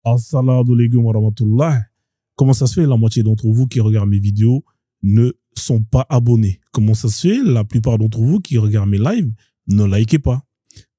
Assalamu alaikum wa rahmatullah. Comment ça se fait, la moitié d'entre vous qui regardent mes vidéos ne sont pas abonnés? Comment ça se fait, la plupart d'entre vous qui regardent mes lives ne likez pas?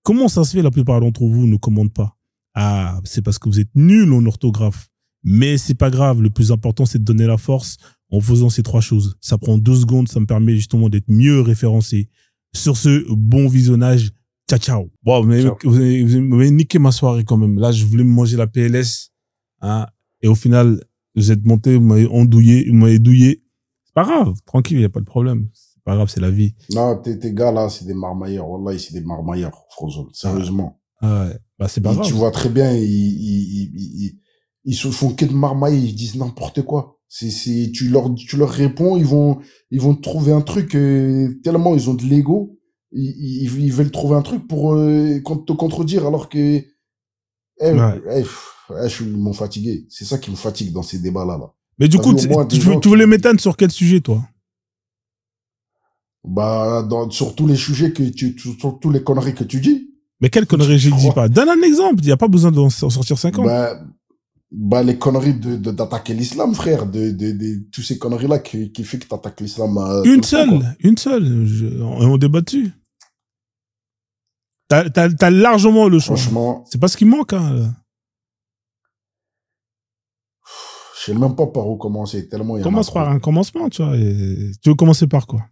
Comment ça se fait, la plupart d'entre vous ne commentent pas? Ah, c'est parce que vous êtes nuls en orthographe. Mais c'est pas grave, le plus important c'est de donner la force en faisant ces trois choses. Ça prend 2 secondes, ça me permet justement d'être mieux référencé. Sur ce, bon visionnage. Ciao, ciao. Bon, mais Ciao. vous avez niqué ma soirée quand même. Là, je voulais me manger la PLS. Hein, et au final, vous êtes monté, vous m'avez ondouillé, vous m'avez douillé. C'est pas grave, tranquille, il n'y a pas de problème. C'est pas grave, c'est la vie. Non, tes gars là, c'est des marmailleurs. Wallah, c'est des marmailleurs, Frozone. Sérieusement. Ah ouais, bah c'est pas grave. Tu vois très bien, ils se font que de marmailler, ils disent n'importe quoi. Tu leur réponds, ils vont te trouver un truc, tellement ils ont de l'ego, ils veulent trouver un truc pour te contredire, alors que ils m'ont fatigué. C'est ça qui me fatigue dans ces débats-là. Là. Mais du coup, tu voulais m'éteindre sur quel sujet, toi? Bah, sur tous les sujets sur tous les conneries que tu dis. Mais quelle connerie je dis pas? Donne un exemple, il n'y a pas besoin d'en sortir 50. Bah, les conneries d'attaquer l'islam, frère, tous ces conneries-là qui fait que t'attaques l'islam. Une seule, on débat dessus. T'as largement le choix. Franchement. C'est pas ce qui manque, hein. Je sais même pas par où commencer, tellement il y en a. Commence par un commencement, tu vois. Tu veux commencer par quoi?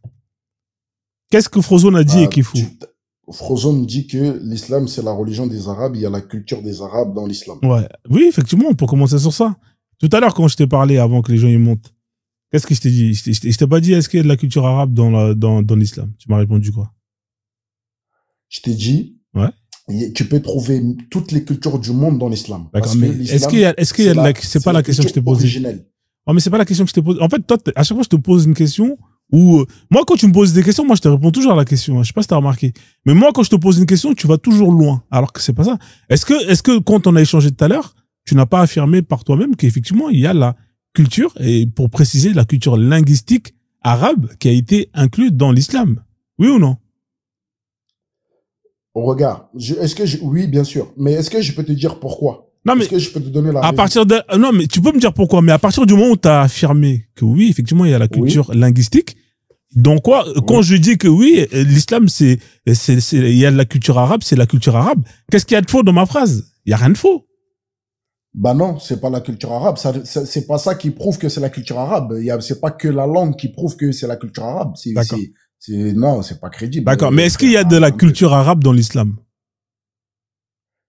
Qu'est-ce que Frozone a dit et qu'il faut? Frozone dit que l'islam, c'est la religion des Arabes, il y a la culture des Arabes dans l'islam. Ouais. Oui, effectivement, on peut commencer sur ça. Tout à l'heure, quand je t'ai parlé, avant que les gens y montent, qu'est-ce que je t'ai dit? Je t'ai pas dit, est-ce qu'il y a de la culture arabe dans l'islam? Tu m'as répondu quoi? Je t'ai dit, ouais. Tu peux trouver toutes les cultures du monde dans l'islam. D'accord, mais est-ce qu'il y a de la, c'est pas la question que je t'ai posée. Oh, mais c'est pas la question que je t'ai posée. En fait, toi, à chaque fois, je te pose une question où, moi, quand tu me poses des questions, moi, je te réponds toujours à la question. Je sais pas si t'as remarqué. Mais moi, quand je te pose une question, tu vas toujours loin. Alors que c'est pas ça. Est-ce que quand on a échangé tout à l'heure, tu n'as pas affirmé par toi-même qu'effectivement, il y a la culture, et pour préciser, la culture linguistique arabe qui a été incluse dans l'islam? Oui ou non? Regarde, oui, bien sûr. Mais est-ce que je peux te dire pourquoi? Non, mais est-ce que je peux te donner la raison? Non, mais tu peux me dire pourquoi. Mais à partir du moment où tu as affirmé que oui, effectivement, il y a la culture linguistique, donc quoi, quand je dis que oui, l'islam, il y a de la culture arabe, c'est la culture arabe. Qu'est-ce qu'il y a de faux dans ma phrase? Il y a rien de faux. Bah non, c'est pas la culture arabe. C'est pas ça qui prouve que c'est la culture arabe. C'est pas que la langue qui prouve que c'est la culture arabe. Non, c'est pas crédible. D'accord, mais est-ce qu'il y a de la culture arabe dans l'islam?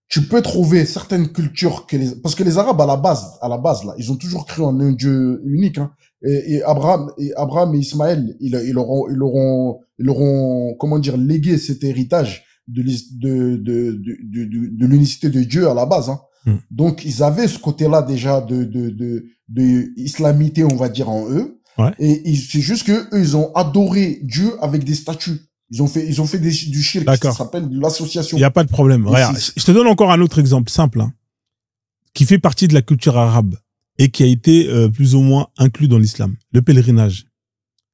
Tu peux trouver certaines cultures parce que les Arabes à la base là, ils ont toujours cru en un Dieu unique. Hein. Et Abraham et Ismaël, ils auront comment dire légué cet héritage de l'unicité de Dieu à la base. Hein. Donc ils avaient ce côté-là déjà de islamité, on va dire, en eux. Ouais. Et c'est juste que eux, ils ont adoré Dieu avec des statues. Ils ont fait du shirk, ça s'appelle l'association. Il n'y a pas de problème. Regarde, je te donne encore un autre exemple simple, hein, qui fait partie de la culture arabe et qui a été plus ou moins inclus dans l'islam. Le pèlerinage.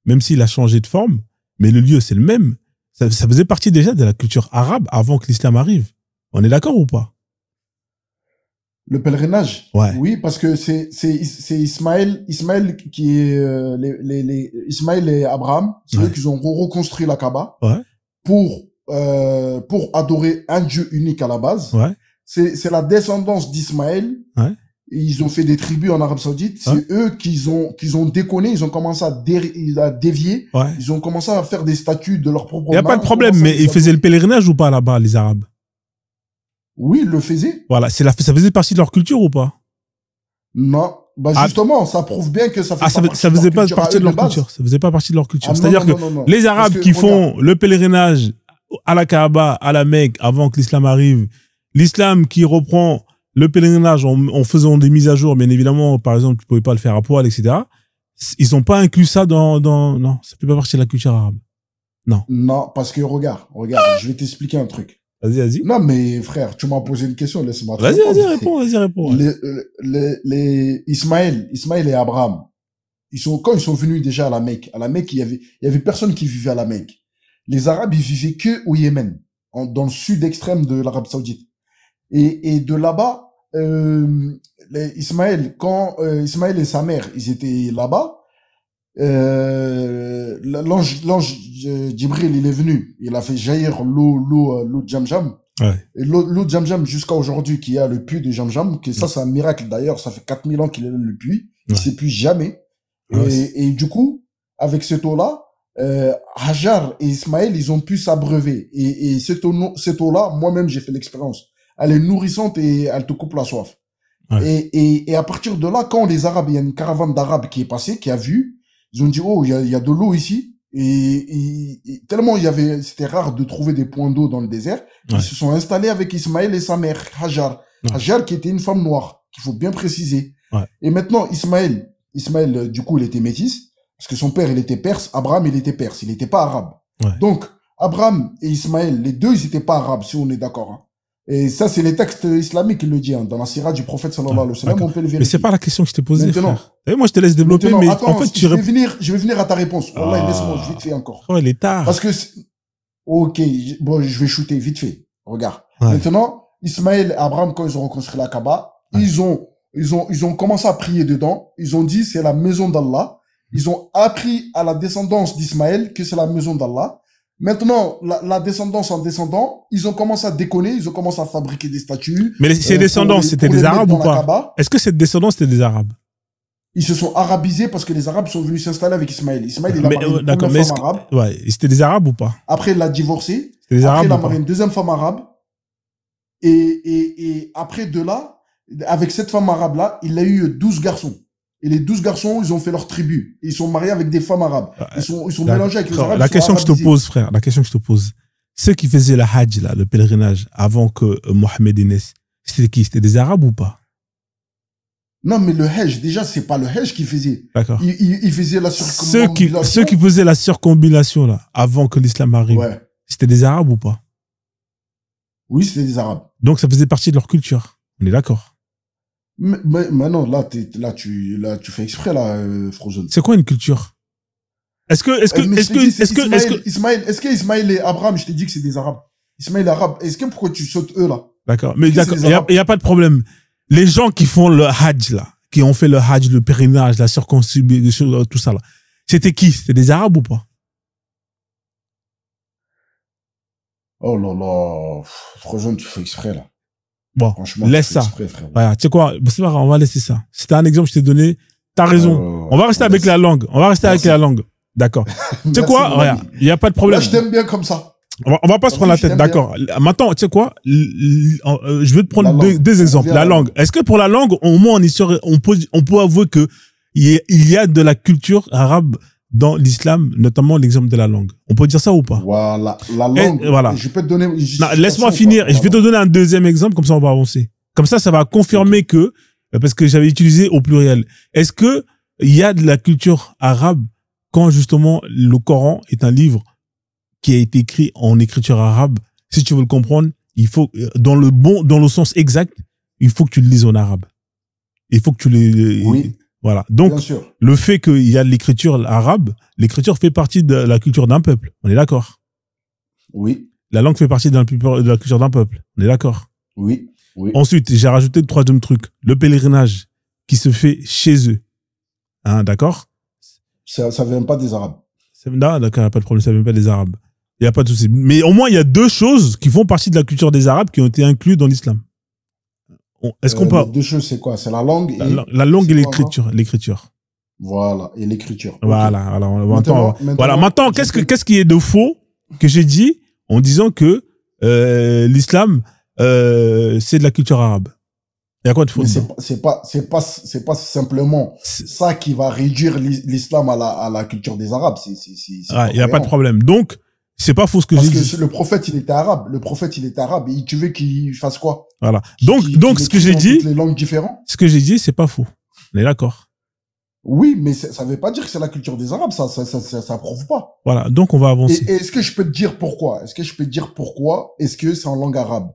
Même s'il a changé de forme, mais le lieu, c'est le même. Ça faisait partie déjà de la culture arabe avant que l'islam arrive. On est d'accord ou pas? Le pèlerinage? Ouais. Oui, parce que c'est Ismaël qui est, Ismaël et Abraham, c'est eux qui ont reconstruit la Kaaba. Ouais. Pour adorer un Dieu unique à la base. Ouais. C'est la descendance d'Ismaël. Ouais. Ils ont fait des tribus en Arabie Saoudite. C'est eux qui ont déconné. Ils ont commencé à dévier. Ouais. Ils ont commencé à faire des statues de leur propre. Il n'y a pas de problème, mais ils faisaient le pèlerinage ou pas là-bas, les Arabes? Oui, ils le faisaient. Voilà, ça faisait partie de leur culture ou pas? Non. Bah justement, ça prouve bien que ça fait ça faisait pas partie de leur culture. Ça faisait pas partie de leur culture. C'est-à-dire que les Arabes qui font le pèlerinage à la Kaaba, à la Mecque, avant que l'islam arrive, l'islam qui reprend le pèlerinage en faisant des mises à jour, bien évidemment, par exemple, tu pouvais pas le faire à poil, etc. Ils ont pas inclus ça non, ça fait pas partie de la culture arabe. Non. Non, parce que regarde, je vais t'expliquer un truc. Vas-y. Non, mais frère, tu m'as posé une question, laisse-moi. Vas-y, réponds. Ismaël et Abraham, quand ils sont venus déjà à la Mecque, il y avait personne qui vivait à la Mecque. Les Arabes, ils vivaient que au Yémen, dans le sud extrême de l'Arabie Saoudite. Et de là-bas, Ismaël, quand Ismaël et sa mère, ils étaient là-bas, l'ange Djibril, il est venu. Il a fait jaillir l'eau de Jamjam. Ouais. Et l'eau de Jamjam jusqu'à aujourd'hui, qui a le puits de Jamjam, que ça, c'est un miracle d'ailleurs. Ça fait 4000 ans qu'il est le puits. Il s'épuise jamais. Ouais. Et du coup, avec cette eau-là, Hajar et Ismaël, ils ont pu s'abreuver. Et cette eau-là, moi-même, j'ai fait l'expérience. Elle est nourrissante et elle te coupe la soif. Ouais. Et à partir de là, quand les Arabes, il y a une caravane d'Arabes qui est passée, qui a vu, ils ont dit, oh, il y a de l'eau ici. Et tellement c'était rare de trouver des points d'eau dans le désert, Ouais. ils se sont installés avec Ismaël et sa mère, Hajar. Ouais. Hajar qui était une femme noire, qu'il faut bien préciser. Ouais. Et maintenant, Ismaël, du coup, il était métis, parce que son père, il était perse, Abraham, il était perse, il n'était pas arabe. Ouais. Donc, Abraham et Ismaël, les deux, ils n'étaient pas arabes, si on est d'accord. Hein. Et ça, c'est les textes islamiques qui le disent, hein. Dans la sira du prophète sallallahu alayhi wa sallam, on peut le vérifier. Mais c'est pas la question que je t'ai posée, Maintenant, frère. Et moi, je te laisse développer, mais attends, en fait, je vais venir à ta réponse. Wallah, laisse-moi vite fait encore. Oh, il est tard. Parce que, ok, bon, je vais shooter vite fait. Regarde. Ouais. Maintenant, Ismaël et Abraham, quand ils ont reconstruit la Kaaba, ouais. ils ont commencé à prier dedans. Ils ont dit, c'est la maison d'Allah. Ils ont appris à la descendance d'Ismaël que c'est la maison d'Allah. Maintenant, la descendance en descendant, ils ont commencé à déconner, ils ont commencé à fabriquer des statues. Mais ces descendants, c'était des Arabes ou pas? Est-ce que cette descendance, c'était des Arabes? Ils se sont arabisés parce que les Arabes sont venus s'installer avec Ismaël. Ismaël, il a marié une première femme arabe. Ouais, c'était des Arabes ou pas? Après, il a divorcé. C'était des Arabes. Après, il a marié une deuxième femme arabe. Et après de là, avec cette femme arabe-là, il a eu 12 garçons. Et les 12 garçons, ils ont fait leur tribu. Ils sont mariés avec des femmes arabes. Ils sont mélangés avec les Arabes. La question que je te pose, frère, la question que je te pose, ceux qui faisaient le Hajj, là, le pèlerinage, avant que Mohamed naisse, c'était qui? C'était des Arabes ou pas? Non, mais le Hajj, déjà, c'est pas le Hajj qu'ils faisaient. D'accord. Ils faisaient la circumambulation. Ceux qui faisaient la circumambulation, là, avant que l'islam arrive, ouais. C'était des Arabes ou pas? Oui, c'était des Arabes. Donc, ça faisait partie de leur culture. On est d'accord. Mais non, là, tu fais exprès, là, Frozen. C'est quoi une culture? Est-ce que Ismaël et Abraham, je t'ai dit que c'est des Arabes. Ismaël et Arabes, pourquoi tu sautes eux, là? D'accord. Mais d'accord, il y a pas de problème. Les gens qui font le Hajj, là, qui ont fait le Hajj, le pèlerinage, la circoncision, tout ça, là. C'était qui? C'était des Arabes ou pas? Oh là là. Frozen, tu fais exprès, là. Bon, laisse ça. Voilà, tu sais quoi, c'est pas grave, on va laisser ça. C'était un exemple que je t'ai donné. T'as raison. On va rester avec la langue. On va rester avec la langue. D'accord. Tu sais quoi, regarde, il n'y a pas de problème. Là, je t'aime bien comme ça. On va pas se prendre la tête, d'accord. Maintenant, tu sais quoi, je vais te prendre deux exemples. La langue. Est-ce que pour la langue, au moins, on peut avouer que il y a de la culture arabe dans l'islam, notamment l'exemple de la langue. On peut dire ça ou pas? Voilà, la langue. Voilà. Je peux te donner une laisse-moi finir. Et je vais te donner un deuxième exemple, comme ça on va avancer. Comme ça va confirmer que, parce que j'avais utilisé au pluriel. Est-ce que il y a de la culture arabe quand justement le Coran est un livre qui a été écrit en écriture arabe? Si tu veux le comprendre, il faut, dans le sens exact, il faut que tu le lises en arabe. Il faut que tu le, oui. Voilà. Donc, le fait qu'il y a l'écriture arabe, l'écriture fait partie de la culture d'un peuple. On est d'accord? Oui. La langue fait partie de la culture d'un peuple. On est d'accord? Oui. Oui. Ensuite, j'ai rajouté le troisième truc. Le pèlerinage qui se fait chez eux. Hein, d'accord? Ça vient pas des Arabes. Non, d'accord, il n'y a pas de problème, ça vient pas des Arabes. Il n'y a pas de souci. Mais au moins, il y a deux choses qui font partie de la culture des Arabes qui ont été incluses dans l'islam. Est-ce qu'on peut... Les deux choses, c'est quoi? C'est la langue et... La langue et l'écriture. L'écriture. Voilà, et l'écriture. Voilà, okay. Maintenant, qu'est-ce qui est de faux que j'ai dit en disant que l'islam, c'est de la culture arabe? Il y a quoi de faux? C'est pas simplement ça qui va réduire l'islam à la culture des Arabes. Il n'y a pas de problème. Donc, c'est pas faux ce que j'ai dit. Parce que le prophète, il était arabe. Et tu veux qu'il fasse quoi? Voilà. Donc, ce que j'ai dit. Les langues différentes. Ce que j'ai dit, c'est pas faux. On est d'accord. Oui, mais ça veut pas dire que c'est la culture des Arabes. Ça prouve pas. Voilà. Donc, on va avancer. Et est-ce que je peux te dire pourquoi? Est-ce que c'est en langue arabe?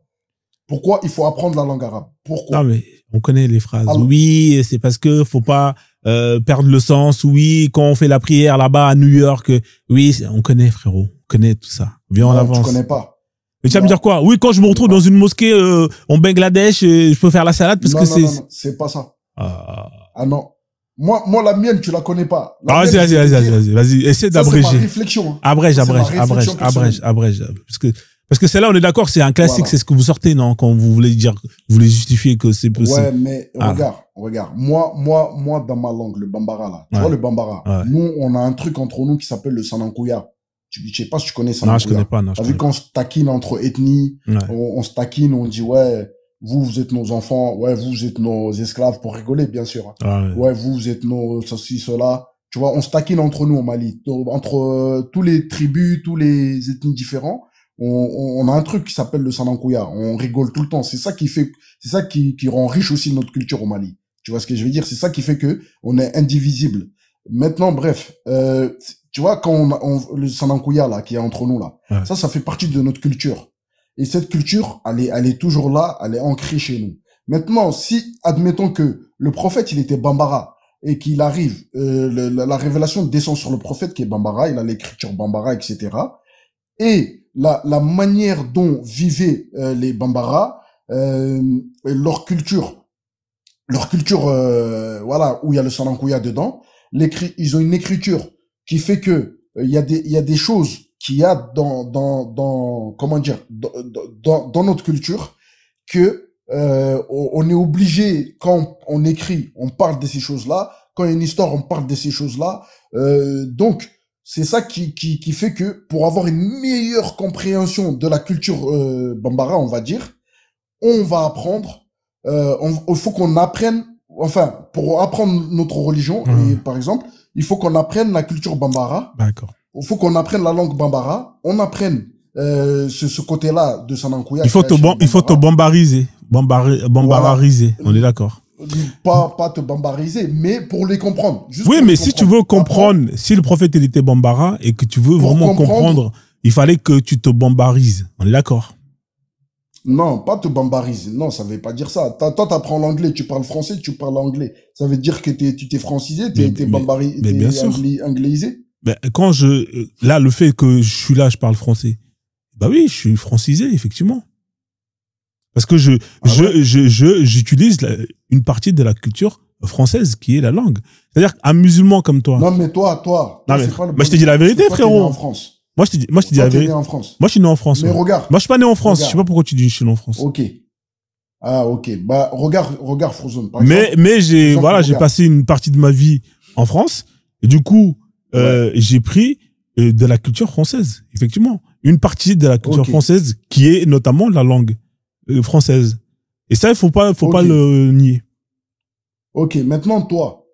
Pourquoi il faut apprendre la langue arabe? Pourquoi? Non, mais on connaît les phrases. Alors, oui, c'est parce que faut pas perdre le sens. Oui, quand on fait la prière là-bas à New York. Oui, on connaît, frérot. On connaît tout ça. Viens, on avance. Tu connais pas. Et tu vas me dire quoi? Oui, quand je me retrouve dans une mosquée en Bangladesh, je peux faire la salade parce que c'est... Non, c'est pas ça. Ah non. Moi, la mienne, tu la connais pas. Ah, vas-y, essaie d'abréger. C'est ma réflexion. Abrège. Parce que celle-là, on est d'accord, c'est un classique, c'est ce que vous sortez, non? Quand vous voulez dire, vous voulez justifier que c'est possible. Ouais, mais regarde. Moi, dans ma langue, le Bambara, là. Tu vois le Bambara? Nous, on a un truc entre nous qui s'appelle le Sanankouya. Je sais pas si tu connais Sanankouya. Non, je connais pas, non. T'as vu qu'on se taquine entre ethnies, on se taquine, on dit, ouais, vous êtes nos enfants, ouais, vous êtes nos esclaves, pour rigoler, bien sûr. Ouais, vous êtes nos ceci, cela. Tu vois, on se taquine entre nous au Mali. Entre tous les tribus, tous les ethnies différents, on a un truc qui s'appelle le Sanankouya. On rigole tout le temps. C'est ça qui rend riche aussi notre culture au Mali. Tu vois ce que je veux dire? C'est ça qui fait que on est indivisible. Maintenant, bref, tu vois, quand le Sanankouya, là, qui est entre nous, là, ça fait partie de notre culture. Et cette culture, elle est toujours là, elle est ancrée chez nous. Maintenant, si, admettons que le prophète, il était Bambara, et qu'il arrive, la révélation descend sur le prophète qui est Bambara, il a l'écriture Bambara, etc. Et la manière dont vivaient les Bambara, leur culture, voilà, où il y a le Sanankouya dedans, ils ont une écriture qui fait que il y a des choses qu'il y a dans comment dire, dans notre culture que on est obligé, quand on écrit, on parle de ces choses-là, quand il y a une histoire, on parle de ces choses-là. Donc c'est ça qui fait que pour avoir une meilleure compréhension de la culture Bambara, on va dire, on va apprendre, il faut qu'on apprenne, enfin, pour apprendre notre religion, et, par exemple, il faut qu'on apprenne la culture Bambara. D'accord. Il faut qu'on apprenne la langue Bambara, on apprenne ce côté-là de Sanankouya. Il faut te bambariser. Bambarariser, on est d'accord. Pas te bambariser, mais pour les comprendre. Oui, mais si tu veux comprendre, si le prophète il était Bambara et que tu veux vraiment comprendre, il fallait que tu te bambarises. On est d'accord? Non, pas te bambariser. Non, ça veut pas dire ça. Toi, t'apprends l'anglais, tu parles français, tu parles anglais. Ça veut dire que tu t'es francisé, t'es bambarisé, t'es anglaisé. Ben, là, le fait que je suis là, je parle français. Bah oui, je suis francisé, effectivement. Parce que j'utilise une partie de la culture française qui est la langue. C'est-à-dire qu'un musulman comme toi. Non, mais toi. Non, mais je t'ai dit la vérité, frérot. En France. Moi, je te dis la vérité. En France. Moi, je suis né en France. Mais regarde. Moi, je suis pas né en France. Je sais pas pourquoi tu dis que je suis né en France. Ok. Ah, ok. Bah, regarde Frozone. Mais j'ai passé une partie de ma vie en France. Et du coup, j'ai pris de la culture française, effectivement. Une partie de la culture française qui est notamment la langue française. Et ça, il faut pas le nier. Ok, maintenant, toi,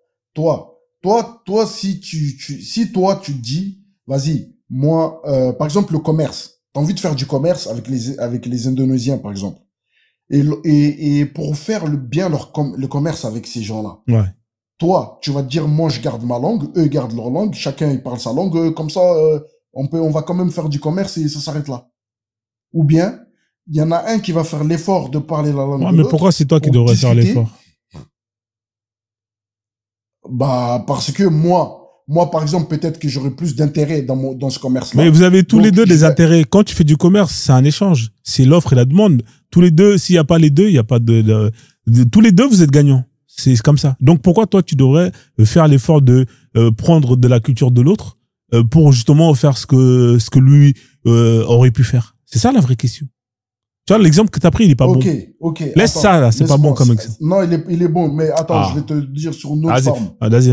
si toi, tu dis, vas-y, moi, par exemple, le commerce. T'as envie de faire du commerce avec les Indonésiens, par exemple. Et pour faire le commerce avec ces gens-là. Ouais. Toi, tu vas te dire, moi, je garde ma langue, eux gardent leur langue, chacun, il parle sa langue, comme ça, on va quand même faire du commerce et ça s'arrête là. Ou bien, il y en a un qui va faire l'effort de parler la langue de l'autre. Mais pourquoi c'est toi qui devrais faire l'effort? Bah, parce que moi, par exemple, peut-être que j'aurais plus d'intérêt dans ce commerce-là. Mais vous avez tous les deux des intérêts. Quand tu fais du commerce, c'est un échange. C'est l'offre et la demande. Tous les deux, s'il n'y a pas les deux, il n'y a pas tous les deux, vous êtes gagnants. C'est comme ça. Donc, pourquoi toi, tu devrais faire l'effort de prendre de la culture de l'autre pour justement faire ce que lui aurait pu faire? C'est ça la vraie question. Tu vois, l'exemple que tu as pris, il n'est pas bon. Ok. Laisse ça, là. C'est pas bon comme exemple. Non, il est bon. Mais attends, je vais te dire sur une autre forme. Vas-y.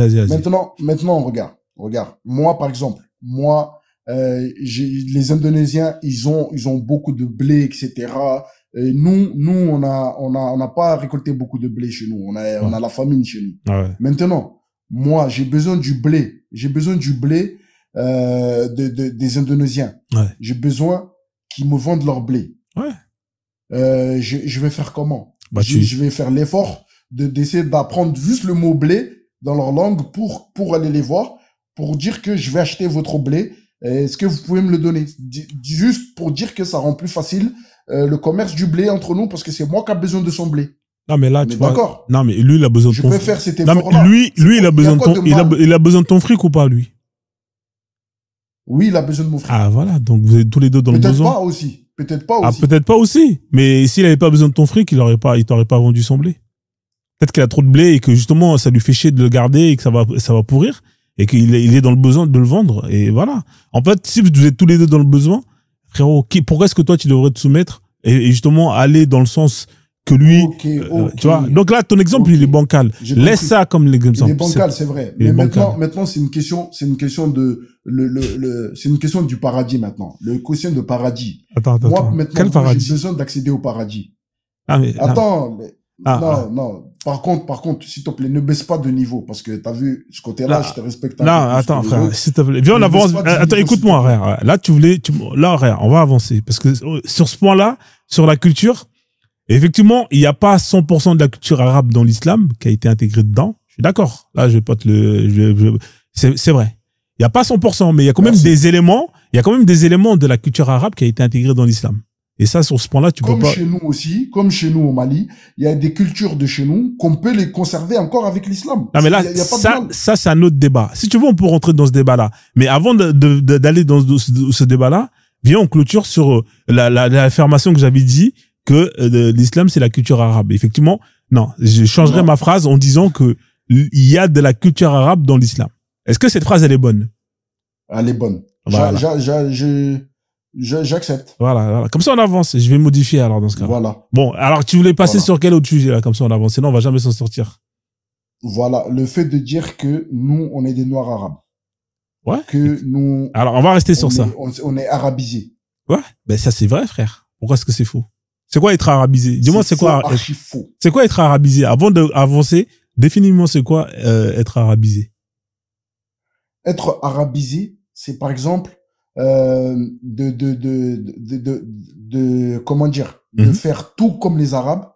Maintenant, regarde. Moi, par exemple, les Indonésiens, ils ont beaucoup de blé, etc. Et nous, on n'a pas récolté beaucoup de blé chez nous. On a la famine chez nous. Ah ouais. Maintenant, moi, j'ai besoin du blé. J'ai besoin du blé des Indonésiens. Ouais. J'ai besoin qu'ils me vendent leur blé. Ouais. Je vais faire comment? Je vais faire l'effort d'essayer d'apprendre juste le mot blé dans leur langue pour aller les voir, pour dire que je vais acheter votre blé. Est-ce que vous pouvez me le donner? Juste pour dire que ça rend plus facile le commerce du blé entre nous, parce que c'est moi qui a besoin de son blé. Non, mais là, tu vois. D'accord. Non, mais lui, il a besoin de ton fric. Je peux faire cet effort-là. Non, mais lui, il a besoin de ton fric ou pas, lui? Oui, il a besoin de mon fric. Ah, voilà. Donc, vous êtes tous les deux dans le besoin. Peut-être pas aussi. Peut-être pas Ah, aussi. peut-être pas aussi. Mais s'il avait pas besoin de ton fric, il t'aurait pas vendu son blé. Peut-être qu'il a trop de blé et que justement, ça lui fait chier de le garder et que ça va pourrir et qu'il est dans le besoin de le vendre. Et voilà. En fait, si vous êtes tous les deux dans le besoin, frérot, pourquoi est-ce que toi, tu devrais te soumettre et justement aller dans le sens que lui, Ok, ok. tu vois. Donc là, ton exemple, Ok. il est bancal. J'ai Laisse compris. ça comme l'exemple. Il est bancal, c'est vrai. il est Mais bancal. maintenant, c'est une question de, c'est une question du paradis maintenant. Le quotient de paradis. Attends. Moi, maintenant, Quel moi, paradis? j'ai besoin d'accéder au paradis. Ah, mais, Attends, ah. non. Par contre, s'il te plaît, ne baisse pas de niveau parce que t'as vu ce côté-là, je te respecte un Non, peu plus attends, que les frère, autres. s'il te plaît. Viens, on Ne avance. baisse pas de Attends, niveau, écoute-moi, s'il te plaît. frère. Là, là, frère, on va avancer. Parce que sur ce point-là, sur la culture, effectivement, il n'y a pas 100% de la culture arabe dans l'islam qui a été intégrée dedans. Je suis d'accord. Là, je vais pas te c'est vrai. Il n'y a pas 100%, mais il y a quand même des éléments, de la culture arabe qui a été intégrée dans l'islam. Et ça, sur ce point-là, tu peux pas. Comme chez nous aussi, comme chez nous au Mali, il y a des cultures de chez nous qu'on peut les conserver encore avec l'islam. Non, mais là, Il y a pas de mal. ça, c'est un autre débat. Si tu veux, on peut rentrer dans ce débat-là. Mais avant d'aller dans ce débat-là, viens, on clôture sur l'affirmation que j'avais dit que l'islam, c'est la culture arabe. Effectivement, non, je changerai ma phrase en disant que il y a de la culture arabe dans l'islam. Est-ce que cette phrase, elle est bonne? Elle est bonne. Voilà. J'accepte. Voilà. Comme ça, on avance. Je vais modifier alors dans ce cas. Voilà. Bon, alors tu voulais passer sur quel autre sujet là? Comme ça, on avance. Sinon, on va jamais s'en sortir. Voilà. Le fait de dire que nous, on est des Noirs arabes. Ouais. Que nous. Alors, on va rester sur ça. On est arabisés. Ouais. Ben, ça, c'est vrai, frère. Pourquoi est-ce que c'est faux? C'est quoi être arabisé? Dis-moi, c'est quoi? Archi faux. C'est quoi être arabisé? Avant d'avancer, définis-moi c'est quoi être arabisé. Être arabisé, c'est par exemple comment dire, de faire tout comme les Arabes,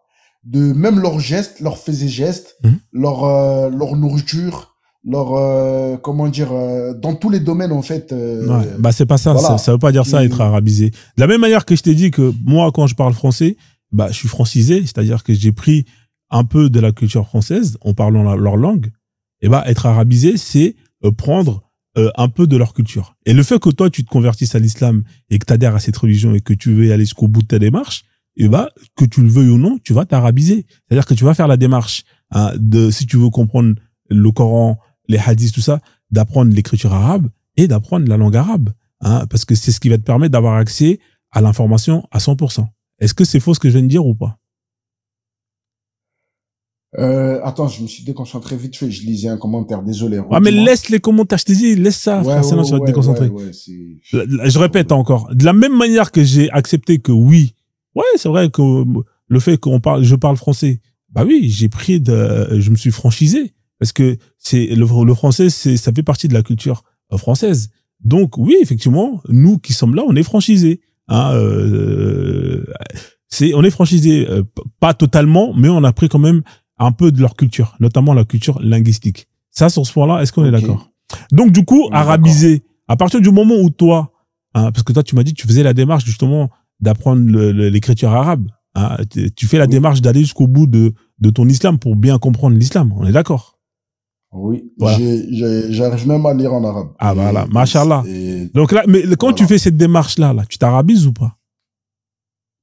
de même leurs gestes, leurs faits et gestes, leur nourriture, leur comment dire, dans tous les domaines en fait. Ouais, bah c'est pas ça, voilà. ça veut pas dire ça être arabisé. De la même manière que je t'ai dit que moi quand je parle français, bah je suis francisé, c'est-à-dire que j'ai pris un peu de la culture française en parlant leur langue. Et bah être arabisé, c'est prendre un peu de leur culture. Et le fait que toi tu te convertisses à l'islam et que tu adhères à cette religion et que tu veux aller jusqu'au bout de ta démarche, et bah que tu le veuilles ou non, tu vas t'arabiser. C'est-à-dire que tu vas faire la démarche si tu veux comprendre le Coran, les hadiths, tout ça, d'apprendre l'écriture arabe et d'apprendre la langue arabe, parce que c'est ce qui va te permettre d'avoir accès à l'information à 100%. Est-ce que c'est faux ce que je viens de dire ou pas? Attends, je me suis déconcentré vite fait, je lisais un commentaire, désolé. Ah, mais laisse les commentaires, je t'ai dit, laisse ça, frère, sinon tu vas te déconcentrer. Je répète encore, de la même manière que j'ai accepté que oui, ouais, c'est vrai que le fait je parle français, bah oui, je me suis franchisé, parce que le français, ça fait partie de la culture française. Donc oui, effectivement, nous qui sommes là, on est franchisés. On est franchisés, pas totalement, mais on a pris quand même un peu de leur culture, notamment la culture linguistique. Ça, sur ce point-là, est-ce qu'on est d'accord? Donc, du coup, arabisé, à partir du moment où toi, parce que toi, tu m'as dit que tu faisais la démarche, justement, d'apprendre l'écriture arabe, tu fais la démarche d'aller jusqu'au bout de ton islam pour bien comprendre l'islam. On est d'accord? Oui, voilà. J'arrive même à lire en arabe. Ah, voilà, mashallah. Donc là, mais quand tu fais cette démarche-là, tu t'arabises ou pas?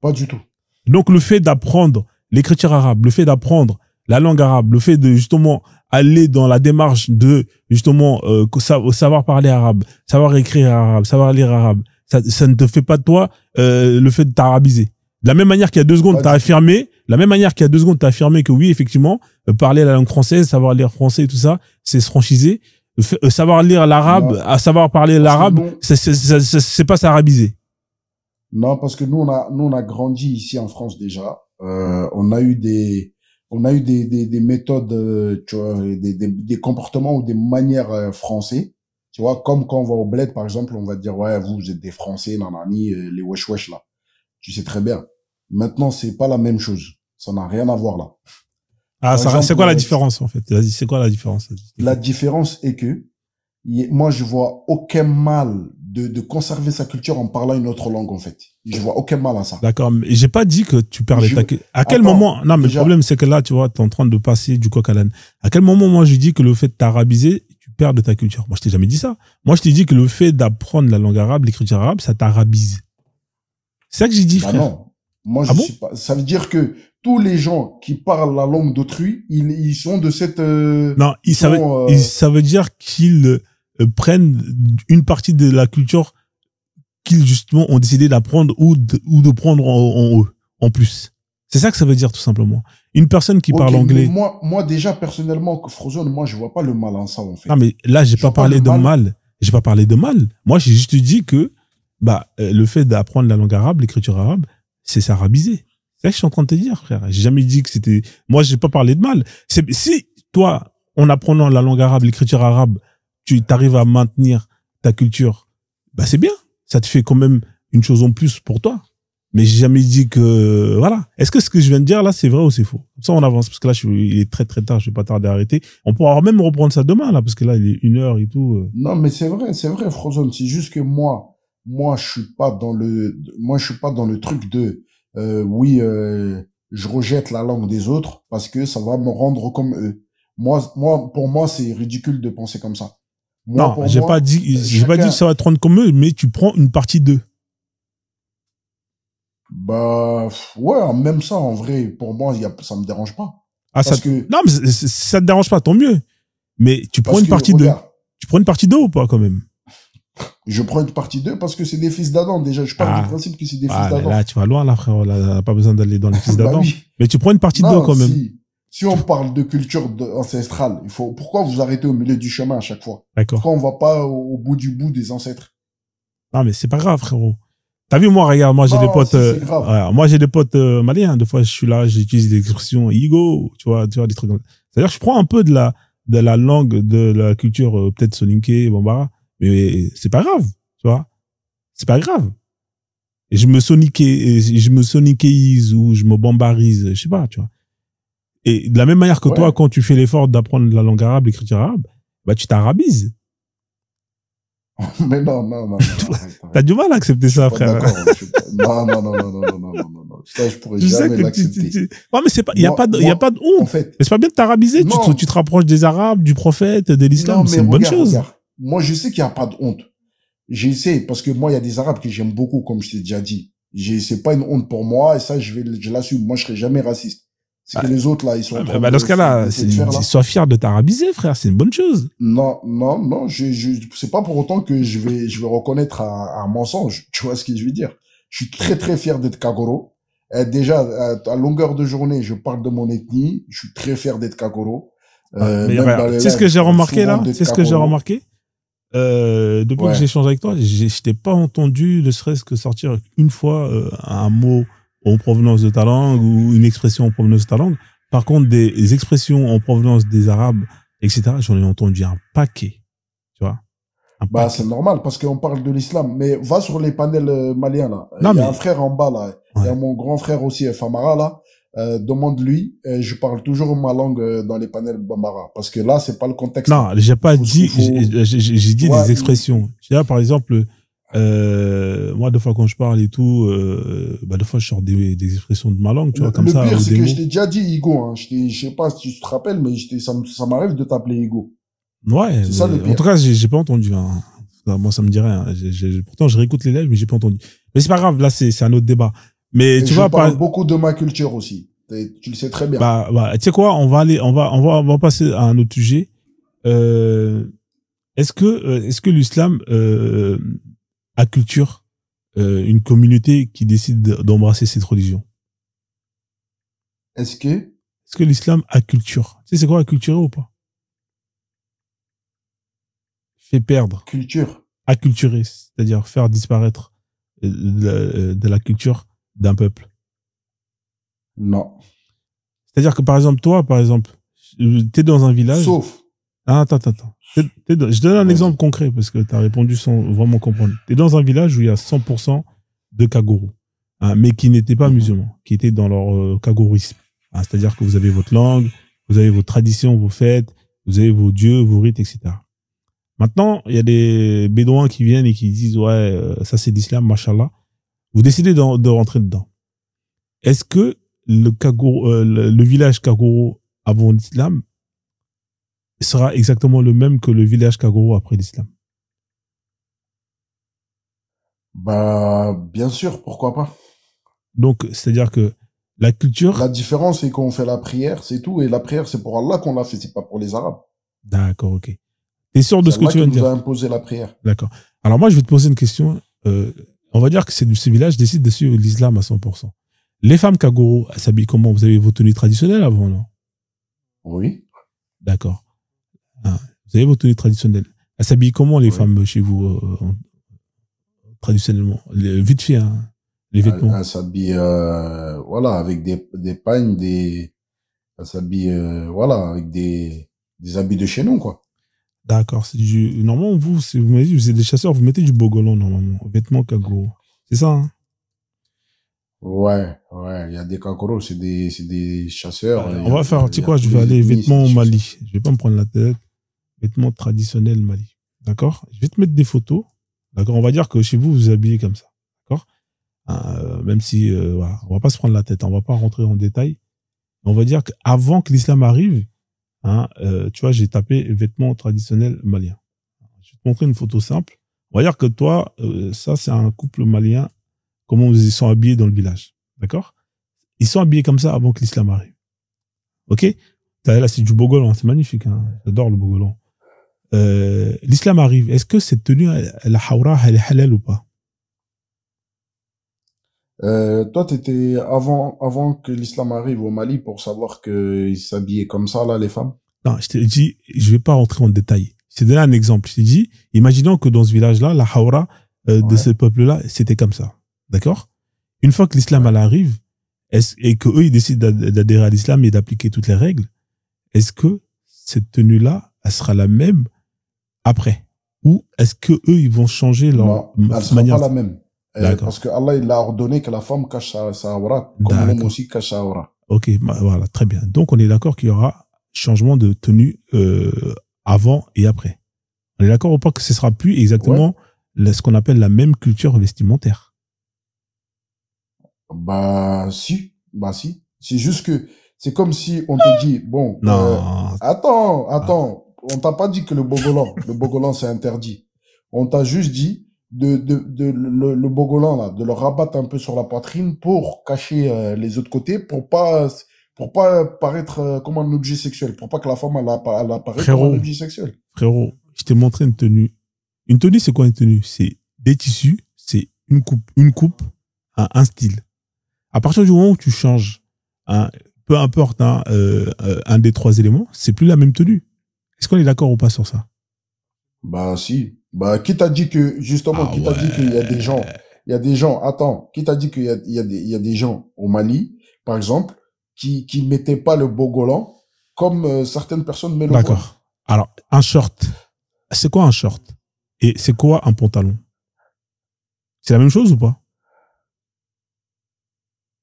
Pas du tout. Donc, le fait d'apprendre l'écriture arabe, le fait d'apprendre la langue arabe, le fait de justement aller dans la démarche de justement savoir parler arabe, savoir écrire arabe, savoir lire arabe, ça ne te fait pas de toi le fait de t'arabiser. De la même manière qu'il y a 2 secondes, t'as affirmé que oui, effectivement, parler la langue française, savoir lire français et tout ça, c'est se franchiser. Savoir lire l'arabe, savoir parler l'arabe, c'est pas s'arabiser. Non, parce que nous on a grandi ici en France déjà. On a eu des méthodes, tu vois, des comportements ou des manières français. Tu vois, comme quand on va au bled, par exemple, on va dire, ouais, vous êtes des Français, nanani, les wesh wesh là. Tu sais très bien. Maintenant, c'est pas la même chose. Ça n'a rien à voir là. Ah, c'est quoi la différence, en fait? Vas-y, c'est quoi la différence? La différence est que, moi, je vois aucun mal de conserver sa culture en parlant une autre langue, en fait. Je vois aucun mal à ça. D'accord, mais j'ai pas dit que tu perds ta culture. À quel moment? Non, mais le problème, c'est que là, tu vois, t'es en train de passer du coq à l'âne. À quel moment, moi, je dis que le fait de t'arabiser, tu perds de ta culture? Moi, je t'ai jamais dit ça. Moi, je t'ai dit que le fait d'apprendre la langue arabe, l'écriture arabe, ça t'arabise. C'est ça que j'ai dit, Bah frère. non. Moi, Ah je bon? suis pas. Ça veut dire que tous les gens qui parlent la langue d'autrui, ils sont de cette. Non, Ils sont. ça veut dire qu'ils prennent une partie de la culture qu'ils justement ont décidé d'apprendre ou de prendre en eux, en plus. C'est ça que ça veut dire tout simplement. Une personne qui Ok, parle mais anglais. moi déjà personnellement, que Frozone, moi je vois pas le mal en ça en fait. Non, mais là, j'ai Je pas vois pas le parlé de mal. mal. J'ai pas parlé de mal. Moi, j'ai juste dit que le fait d'apprendre la langue arabe, l'écriture arabe, c'est s'arabiser. C'est ça que je suis en train de te dire, frère. J'ai jamais dit que c'était. Moi, j'ai pas parlé de mal. Si toi, en apprenant la langue arabe, l'écriture arabe, tu t'arrives à maintenir ta culture, bah c'est bien. Ça te fait quand même une chose en plus pour toi. Mais j'ai jamais dit que voilà. Est-ce que ce que je viens de dire là, c'est vrai ou c'est faux? Comme ça, on avance parce que là, il est très très tard. Je vais pas tarder à arrêter. On pourra même reprendre ça demain là parce que là, il est 1 heure et tout. Non, mais c'est vrai, Frozone. C'est juste que moi, je suis pas dans le truc de, oui, je rejette la langue des autres parce que ça va me rendre comme eux. Pour moi, c'est ridicule de penser comme ça. Moi, Non, pour moi, j'ai pas dit que ça va te rendre comme eux, mais tu prends une partie d'eux. bah, ouais, même ça, en vrai, pour moi, ça me dérange pas. Ah, Parce que, non, mais si ça te dérange pas, tant mieux. Mais tu prends une partie d'eux. regarde, Tu prends une partie d'eux ou pas, quand même? je prends une partie d'eux parce que c'est des fils d'Adam. Déjà, je pars du principe que c'est des fils Mais d'Adam. là, tu vas loin, là, frère. Là, pas besoin d'aller dans les fils Bah d'Adam. oui. Mais tu prends une partie d'eux, Non, quand même. si on parle de culture ancestrale, pourquoi vous arrêtez au milieu du chemin à chaque fois? D'accord. Pourquoi on va pas au bout du bout des ancêtres? Non, mais c'est pas grave, frérot. T'as vu, moi, regarde, moi, j'ai des potes, c'est grave. moi, j'ai des potes maliens. Des fois, je suis là, j'utilise des expressions Igo, tu vois, des trucs comme ça. C'est-à-dire que je prends un peu de la langue, de la culture, peut-être soninké, bambara, mais c'est pas grave, tu vois. C'est pas grave. Et je me sonikéise ou je me bambarise, je sais pas, tu vois. Et de la même manière que toi, quand tu fais l'effort d'apprendre la langue arabe, l'écriture arabe, bah, tu t'arabises. Mais non. T'as du mal à accepter ça, frère. Non. Ça, je pourrais jamais l'accepter. Ouais, mais il y a pas de honte. En fait, mais c'est pas bien de t'arabiser. Tu te rapproches des Arabes, du prophète, de l'islam. C'est une bonne chose. Regarde. Moi, je sais qu'il n'y a pas de honte. J'essaie, parce que moi, il y a des Arabes que j'aime beaucoup, comme je t'ai déjà dit. C'est pas une honte pour moi, et ça, je l'assume. Moi, je serai jamais raciste. C'est que les autres, là, ils sont... dans ce cas-là, sois fier de t'arabiser, frère. C'est une bonne chose. Non. C'est pas pour autant que je vais reconnaître un mensonge. Tu vois ce que je veux dire? Je suis très, très fier d'être Kagoro. Déjà, à longueur de journée, je parle de mon ethnie. Je suis très fier d'être Kagoro. Tu sais ce que j'ai remarqué, là? C'est ce que j'ai remarqué? Depuis que j'ai échangé avec toi, je t'ai pas entendu, ne serait-ce que sortir une fois un mot en provenance de ta langue ou une expression en provenance de ta langue. Par contre, des expressions en provenance des Arabes, etc., j'en ai entendu un paquet. Tu vois? Bah, c'est normal parce qu'on parle de l'islam. Mais va sur les panels maliens, là. Il y a un frère en bas, là. Il y a mon grand frère aussi, Famara, là. Demande-lui, je parle toujours ma langue dans les panels Bambara. Parce que là, c'est pas le contexte. Non, j'ai pas dit, j'ai dit des expressions. Là, par exemple, moi, des fois, quand je parle et tout, des fois, je sors des expressions de ma langue, tu vois, comme ça. Le pire, c'est que je t'ai déjà dit Igo, hein. Je sais pas si tu te rappelles, mais ça m'arrive de t'appeler Igo. Ouais. C'est ça le pire. En tout cas, j'ai pas entendu, hein. Moi, ça me dit rien. Pourtant, je réécoute les lives, mais j'ai pas entendu. Mais c'est pas grave, là, c'est un autre débat. Mais tu vois, je parle beaucoup de ma culture aussi. Tu le sais très bien. Tu sais quoi, on va passer à un autre sujet. Est-ce que l'islam acculture une communauté qui décide d'embrasser cette religion? Est-ce que l'islam acculture? Tu sais c'est quoi acculturer ou pas? Fait perdre. Culture. Acculturer, c'est-à-dire faire disparaître de la culture d'un peuple. Non. C'est-à-dire que par exemple, toi, t'es dans un village. Sauf. Attends. Je donne un exemple concret parce que tu as répondu sans vraiment comprendre. Tu es dans un village où il y a 100% de Kagoro, hein, mais qui n'étaient pas musulmans, qui étaient dans leur kagourisme. Hein, c'est-à-dire que vous avez votre langue, vous avez vos traditions, vos fêtes, vous avez vos dieux, vos rites, etc. Maintenant, il y a des bédouins qui viennent et qui disent ouais, ça c'est l'islam, machallah. Vous décidez de rentrer dedans. Est-ce que le village Kagoro avant l'islam sera exactement le même que le village Kagoro après l'islam? Bah, bien sûr, pourquoi pas. Donc, c'est-à-dire que la culture... La différence, c'est qu'on fait la prière, c'est tout. Et la prière, c'est pour Allah qu'on l'a fait, c'est pas pour les Arabes. D'accord, ok. T'es sûr de C'est ce que Allah tu qui viens de nous a dire? imposé la prière. D'accord. Alors moi, je vais te poser une question. On va dire que ce village décide de suivre l'islam à 100%. Les femmes Kagoro, elles s'habillent comment? Vous avez vos tenues traditionnelles avant, non? Oui, D'accord. Ah, vous avez vos tenues traditionnelles. Elles s'habillent comment, les oui. femmes chez vous, traditionnellement? Vite fait, hein, les vêtements. Elle s'habille, voilà, avec des pagnes, elle s'habille, voilà, avec des habits de chez nous, quoi. D'accord. Normalement, vous, vous m'avez dit, vous êtes des chasseurs, vous mettez du bogolan, normalement. Vêtements Kagoro. C'est ça, hein? Ouais, ouais, il y a des Kakoro, c'est des chasseurs. On va faire, tu sais Il y a quoi, je tous vais les aller ethnies, c'est vêtements des au chasseurs. Mali. Je vais pas me prendre la tête. Vêtements traditionnels Mali. D'accord? Je vais te mettre des photos. D'accord? On va dire que chez vous, vous vous habillez comme ça. D'accord? Même si, voilà, on va pas se prendre la tête. On va pas rentrer en détail. On va dire qu'avant que l'islam arrive, hein, tu vois, j'ai tapé vêtements traditionnels maliens. Je vais te montrer une photo simple. On va dire que toi, ça, c'est un couple malien. Comment ils sont habillés dans le village. D'accord? Ils sont habillés comme ça avant que l'islam arrive. Ok? Là, c'est du bogolan. C'est magnifique. Hein. J'adore le bogolan. L'islam arrive. Est-ce que cette tenue, la hawra, elle est halal ou pas? Toi, t'étais avant que l'islam arrive au Mali pour savoir qu'ils s'habillaient comme ça, là, les femmes? Non, je t'ai dit, je vais pas rentrer en détail. Je t'ai donné un exemple. Je t'ai dit, imaginons que dans ce village-là, la hawra de Ouais, ce peuple-là, c'était comme ça. D'accord? Une fois que l'islam ouais. elle arrive, et que eux ils décident d'adhérer à l'islam et d'appliquer toutes les règles, est-ce que cette tenue-là, elle sera la même après? Ou est-ce que eux ils vont changer leur Non, elle sera manière? pas la même. Parce D'accord. que Allah, il a ordonné que la femme cache sa awra, comme l'homme D'accord. aussi cache sa awra. Ok, voilà, très bien. Donc on est d'accord qu'il y aura changement de tenue avant et après. On est d'accord ou pas que ce sera plus Ouais. exactement ce qu'on appelle la même culture vestimentaire? Bah, si. Bah, si. C'est juste que, c'est comme si on te dit, bon, Non. Ah, attends, on t'a pas dit que le bogolan, c'est interdit. On t'a juste dit le bogolan, là, de le rabattre un peu sur la poitrine pour cacher les autres côtés, pour pas paraître comme un objet sexuel, pour pas que la femme, elle apparaît comme un frérot, objet sexuel. frérot, je t'ai montré une tenue. Une tenue, c'est quoi une tenue? C'est des tissus, c'est une coupe, un style. À partir du moment où tu changes, hein, peu importe hein, un des trois éléments, c'est plus la même tenue. Est-ce qu'on est d'accord ou pas sur ça? Bah si. Bah qui t'a dit que justement, Ah qui t'a dit qu'il y a des gens, ouais. attends, qui t'a dit qu'il y a des gens au Mali, par exemple, qui mettaient pas le bogolan comme certaines personnes mettent le voile. D'accord. Alors, un short, c'est quoi un short? Et c'est quoi un pantalon? C'est la même chose ou pas?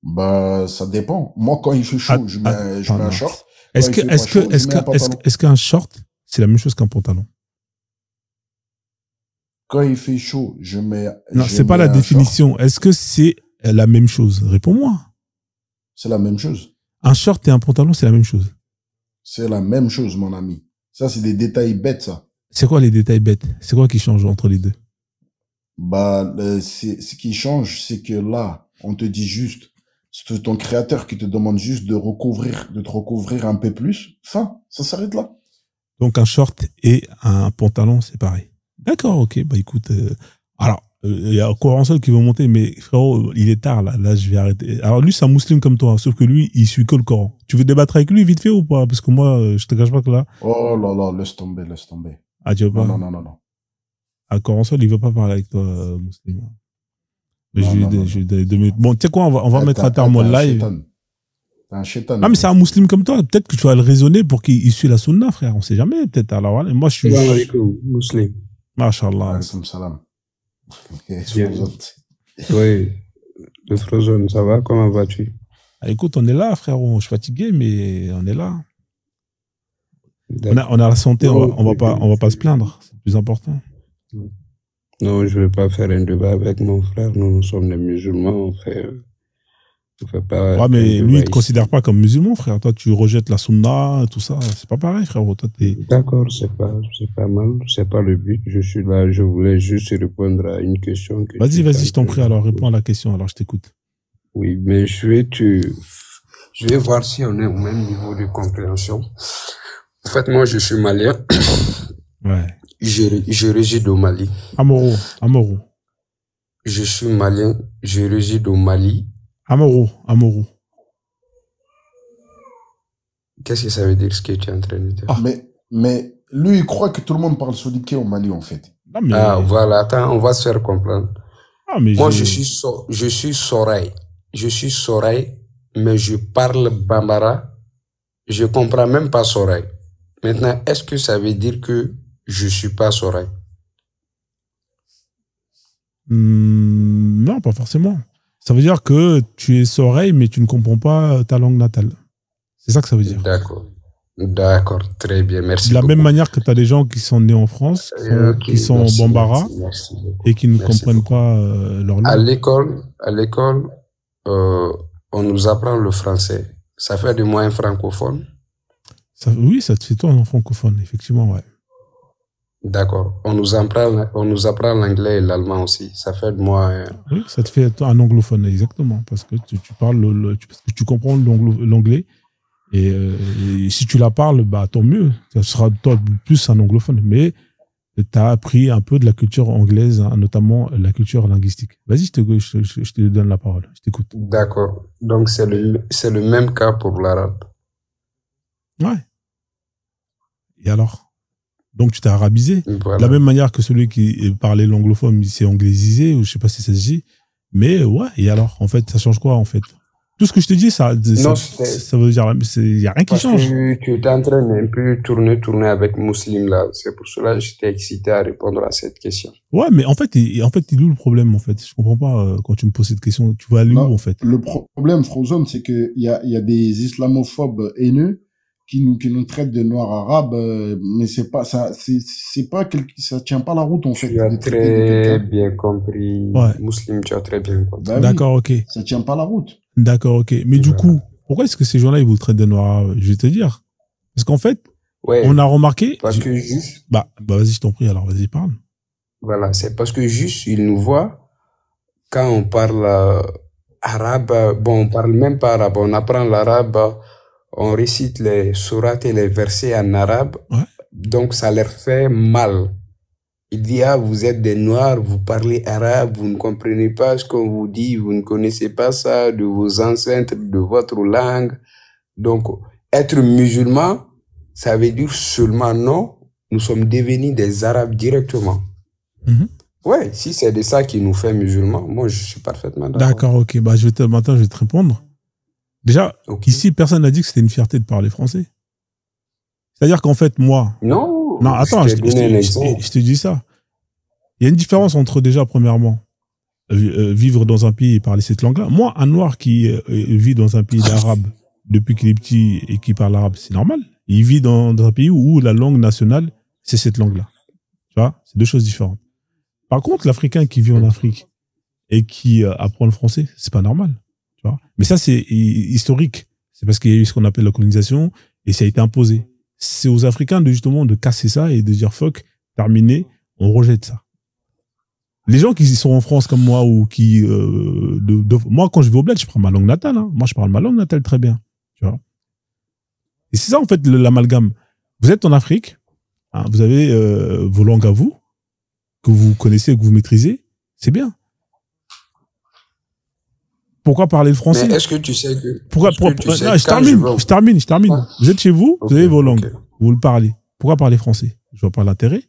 Bah ça dépend. Moi quand il fait chaud, je Attends, mets un non. short. Quand il fait pas chaud, je mets un pantalon. Est-ce qu'un short, c'est la même chose qu'un pantalon? Quand il fait chaud, Non, je c'est pas mets la un short. définition. Est-ce que c'est la même chose? Réponds-moi. C'est la même chose. Un short et un pantalon, c'est la même chose. C'est la même chose, mon ami. Ça, c'est des détails bêtes, ça. C'est quoi les détails bêtes? C'est quoi qui change entre les deux? Bah, ce qui change, c'est que là, on te dit juste, c'est ton créateur qui te demande juste de te recouvrir un peu plus. Fin, ça s'arrête là. Donc un short et un pantalon, c'est pareil. D'accord, ok. Bah écoute, alors il y a encore un seul qui veut monter, mais frérot, il est tard là. Là, je vais arrêter. Alors lui, c'est un musulman comme toi, sauf que lui, il suit que le Coran. Tu veux débattre avec lui vite fait ou pas? Parce que moi, je te cache pas que là, Oh là là, laisse tomber, laisse tomber. ah tu veux Non, pas. non, non, non, non. Ah, Coran seul, il veut pas parler avec toi, musulman. Mais Non, non, non, je lui non. ai donné 2 minutes. Bon, tu sais quoi, on va mettre un terme T'es au un live. chétan. T'es un chétan, Ah, mais c'est toi. un musulman comme toi. Peut-être que tu vas le raisonner pour qu'il suit la sunna, frère. On sait jamais. Peut-être. Alors, voilà. Moi, je Salam suis. alaikum, Muslim. Mashallah. Alaykoum salam. Bien. Oui, le Frozone, ça va? Comment vas-tu? Ah, écoute, on est là, frérot. Je suis fatigué, mais on est là. D'accord. On a la santé, Non, on va pas se plaindre. C'est le plus important. non, je ne vais pas faire un débat avec mon frère. Nous sommes des musulmans. On fait Ouais, mais lui, il ne te considère pas comme musulman, frère. Toi, tu rejettes la sunna, tout ça. C'est pas pareil, frère. D'accord, c'est pas mal. C'est pas le but. Je suis là, je voulais juste répondre à une question. Vas-y, je t'en prie. Alors, réponds à la question. Alors, je t'écoute. Oui, mais je vais voir si on est au même niveau de compréhension. En fait, moi, je suis malien. Ouais. Je réside au Mali. Amoro. Je suis malien. Je réside au Mali. Amoro. Qu'est-ce que ça veut dire, ce que tu es en train de dire? Mais lui, il croit que tout le monde parle sodiqué au Mali, en fait. Non, mais... Ah, voilà. Attends, on va se faire comprendre. Ah, mais moi, je suis Soraï. Je suis Soraï, mais je parle Bambara. Je comprends même pas Soraï. Maintenant, est-ce que ça veut dire que je suis pas Soraï? Non, pas forcément. Ça veut dire que tu es Soraï, mais tu ne comprends pas ta langue natale. C'est ça que ça veut dire. D'accord, très bien, merci. De la même manière que tu as des gens qui sont nés en France, qui sont Bambara, et qui ne comprennent pas leur langue. À l'école, on nous apprend le français. Ça fait de moi un francophone? Oui, ça te fait toi un francophone, effectivement, ouais. D'accord. On nous apprend l'anglais et l'allemand aussi. Ça fait de moi Oui, ça te fait un anglophone, exactement. Parce que tu parles, parce que tu comprends l'anglais. Et si tu la parles, bah, tant mieux. Ça sera toi plus un anglophone. Mais tu as appris un peu de la culture anglaise, hein, notamment la culture linguistique. Vas-y, je te donne la parole. Je t'écoute. D'accord. Donc, c'est le même cas pour l'arabe. Ouais. Et alors? Donc, tu t'es arabisé. Voilà. De la même manière que celui qui parlait l'anglophone, il s'est anglésisé, ou je sais pas si ça se dit. Mais ouais, et alors? En fait, ça change quoi, en fait? Tout ce que je te dis, ça veut dire, il n'y a rien qui change. Tu étais en train d'un peu tourner avec Muslim, là. C'est pour cela que j'étais excité à répondre à cette question. Ouais, mais en fait, il est où le problème, en fait? Je comprends pas, quand tu me poses cette question, tu vas aller où, en fait? Le problème, Frozone, c'est qu'il y a des islamophobes haineux qui nous traitent de noirs arabes, mais c'est pas, ça tient pas la route, en fait. Tu as très bien compris. Ouais. Muslim, tu as très bien compris. Bah d'accord, oui, ok. ça tient pas la route. D'accord, ok. Mais du coup, pourquoi est-ce que ces gens-là, ils vous traitent de noirs? Je vais te dire. Parce qu'en fait, on a remarqué. Parce que juste. Bah, vas-y, je t'en prie, alors vas-y, parle. Voilà, c'est parce que juste, ils nous voient, quand on parle arabe, bon, on parle même pas arabe, on apprend l'arabe, on récite les sourates et les versets en arabe, ouais. Donc ça leur fait mal. Il dit, ah, vous êtes des noirs, vous parlez arabe, vous ne comprenez pas ce qu'on vous dit, vous ne connaissez pas ça de vos ancêtres, de votre langue. Donc, être musulman, ça veut dire seulement non, nous sommes devenus des arabes directement. Ouais, si c'est de ça qui nous fait musulmans, moi je suis parfaitement d'accord. D'accord, ok. Bah, maintenant, je vais te répondre. Déjà, ici, personne n'a dit que c'était une fierté de parler français. C'est-à-dire qu'en fait, moi... Non, attends, je te dis ça. Il y a une différence entre, déjà, premièrement, vivre dans un pays et parler cette langue-là. Moi, un noir qui vit dans un pays d'arabe depuis qu'il est petit et qui parle arabe, c'est normal. Il vit dans un pays où la langue nationale, c'est cette langue-là. Tu vois, c'est deux choses différentes. Par contre, l'Africain qui vit en Afrique et qui apprend le français, c'est pas normal. Tu vois. Mais ça, c'est historique. C'est parce qu'il y a eu ce qu'on appelle la colonisation et ça a été imposé. C'est aux Africains justement de casser ça et de dire fuck, terminé, on rejette ça. Les gens qui sont en France comme moi ou qui... moi, quand je vais au bled, je prends ma langue natale. Hein. Moi, je parle ma langue natale très bien. Tu vois. Et c'est ça, en fait, l'amalgame. Vous êtes en Afrique, hein, vous avez vos langues à vous, que vous connaissez, que vous maîtrisez, c'est bien. Pourquoi parler le français? Mais est-ce que tu sais que... je termine. Ouais. Vous êtes chez vous, vous avez vos langues, vous le parlez. Pourquoi parler français? Je vois pas l'intérêt.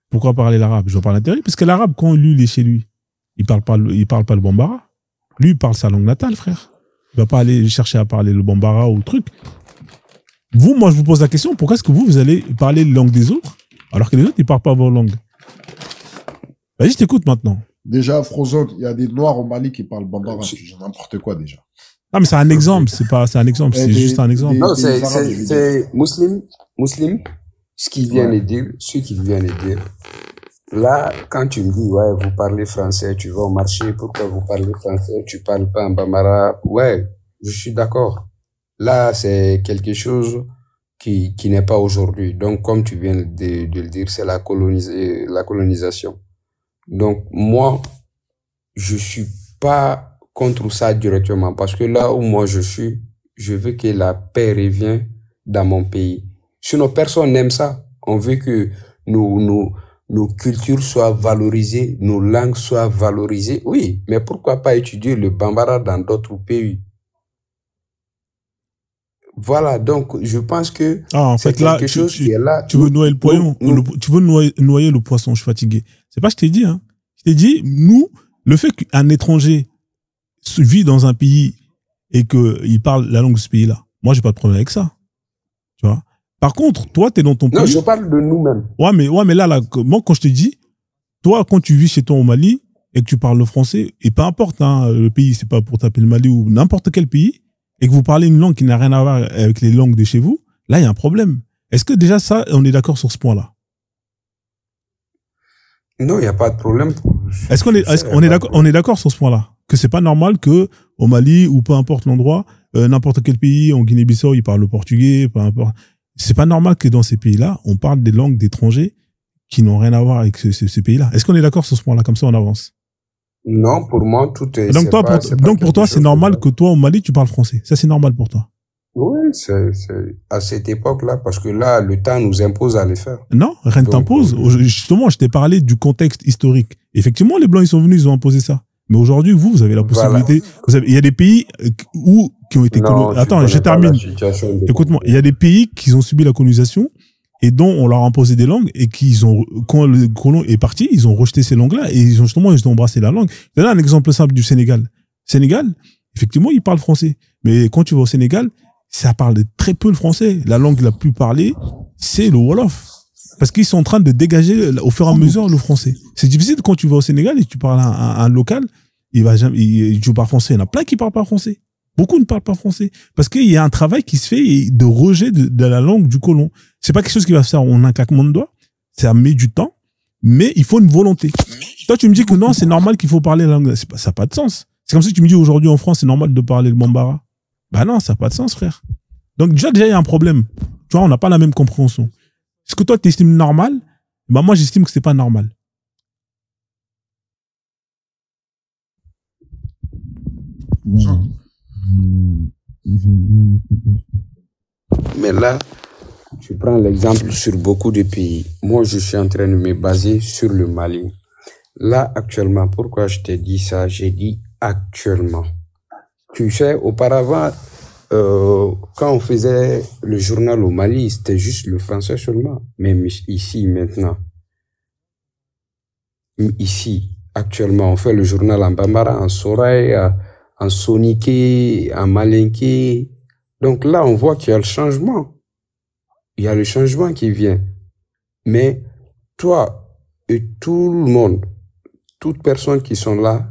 Pourquoi parler l'arabe? Je vois pas l'intérêt. Parce que l'arabe, quand lui, il est chez lui, il parle pas le bambara. Lui, il parle sa langue natale, frère. Il va pas aller chercher à parler le bambara ou le truc. Vous, moi, je vous pose la question, pourquoi est-ce que vous allez parler la langue des autres, alors que les autres, ils parlent pas vos langues? Vas-y, je t'écoute maintenant. Déjà, Frozone, il y a des noirs au Mali qui parlent bambara. C'est n'importe quoi, déjà. Non, mais c'est un exemple. C'est un exemple. C'est juste un exemple. Non, c'est Muslim. Ce qu'il vient de dire, là, quand tu me dis, ouais, vous parlez français, tu vas au marché, pourquoi vous parlez français, tu parles pas en bambara? Ouais, je suis d'accord. Là, c'est quelque chose qui n'est pas aujourd'hui. Donc, comme tu viens de le dire, c'est la colonisation. Donc, moi, je suis pas contre ça directement parce que là où moi je suis, je veux que la paix revienne dans mon pays. Sinon, personne n'aime ça. On veut que nos cultures soient valorisées, nos langues soient valorisées. Oui, mais pourquoi pas étudier le bambara dans d'autres pays? Voilà, donc je pense que en c'est fait, là, quelque chose qui est là. tu veux noyer le poisson, tu veux noyer le poisson, je suis fatigué. C'est pas ce que je t'ai dit, hein. Je t'ai dit, nous, le fait qu'un étranger vit dans un pays et qu'il parle la langue de ce pays-là, moi, j'ai pas de problème avec ça. Tu vois. Par contre, toi, t'es dans ton pays. Non, je parle de nous-mêmes. Ouais, mais là, moi, quand je te dis, toi, quand tu vis chez toi au Mali et que tu parles le français, et peu importe, hein, le pays, c'est pas pour taper le Mali ou n'importe quel pays, et que vous parlez une langue qui n'a rien à voir avec les langues de chez vous, là, il y a un problème. Est-ce que déjà ça, on est d'accord sur ce point-là? Non, il n'y a pas de problème. Est-ce qu'on est d'accord sur ce point-là? Que c'est pas normal que au Mali ou peu importe l'endroit, n'importe quel pays, en Guinée-Bissau, ils parlent le portugais, peu importe. C'est pas normal que dans ces pays-là, on parle des langues d'étrangers qui n'ont rien à voir avec ces pays-là. Est-ce qu'on est d'accord sur ce point-là? Comme ça, on avance. Non, pour moi, tout est... Donc, pour toi, c'est normal que toi, au Mali, tu parles français. Ça, c'est normal pour toi. Oui, c'est à cette époque-là, parce que là, le temps nous impose à les faire. Non, rien ne t'impose. Justement, je t'ai parlé du contexte historique. Effectivement, les Blancs, ils sont venus, ils ont imposé ça. Mais aujourd'hui, vous avez la possibilité. Il y a des pays qui ont été colonisés. Attends, je termine. Écoute-moi, il y a des pays qui ont subi la colonisation et dont on leur a imposé des langues et quand le colon est parti, ils ont rejeté ces langues-là et ils ont embrassé la langue. Je donne un exemple simple du Sénégal. Sénégal, effectivement, ils parlent français. Mais quand tu vas au Sénégal, ça parle très peu le français. La langue la plus parlée, c'est le Wolof. Parce qu'ils sont en train de dégager au fur et à mesure le français. C'est difficile quand tu vas au Sénégal et tu parles à un local, tu parles français. Il y en a plein qui parlent pas français. Beaucoup ne parlent pas français. Parce qu'il y a un travail qui se fait de rejet de la langue du colon. C'est pas quelque chose qui va se faire en un claquement de doigts. Ça met du temps, mais il faut une volonté. Toi, tu me dis que non, c'est normal qu'il faut parler la langue. Ça n'a pas de sens. C'est comme si tu me dis aujourd'hui en France, c'est normal de parler le bambara. Bah non, ça n'a pas de sens, frère. Donc déjà, il y a un problème. Tu vois, on n'a pas la même compréhension. Ce que toi, tu estimes normal, bah moi, j'estime que c'est pas normal. Mais là, tu prends l'exemple sur beaucoup de pays. Moi, je suis en train de me baser sur le Mali. Là, actuellement, pourquoi je t'ai dit ça? J'ai dit actuellement. Tu sais, auparavant, quand on faisait le journal au Mali, c'était juste le français seulement. Même ici, maintenant. Ici, actuellement, on fait le journal en bambara, en soraï, en soniké, en malinké. Donc là, on voit qu'il y a le changement. Il y a le changement qui vient. Mais toi et tout le monde, toutes personnes qui sont là,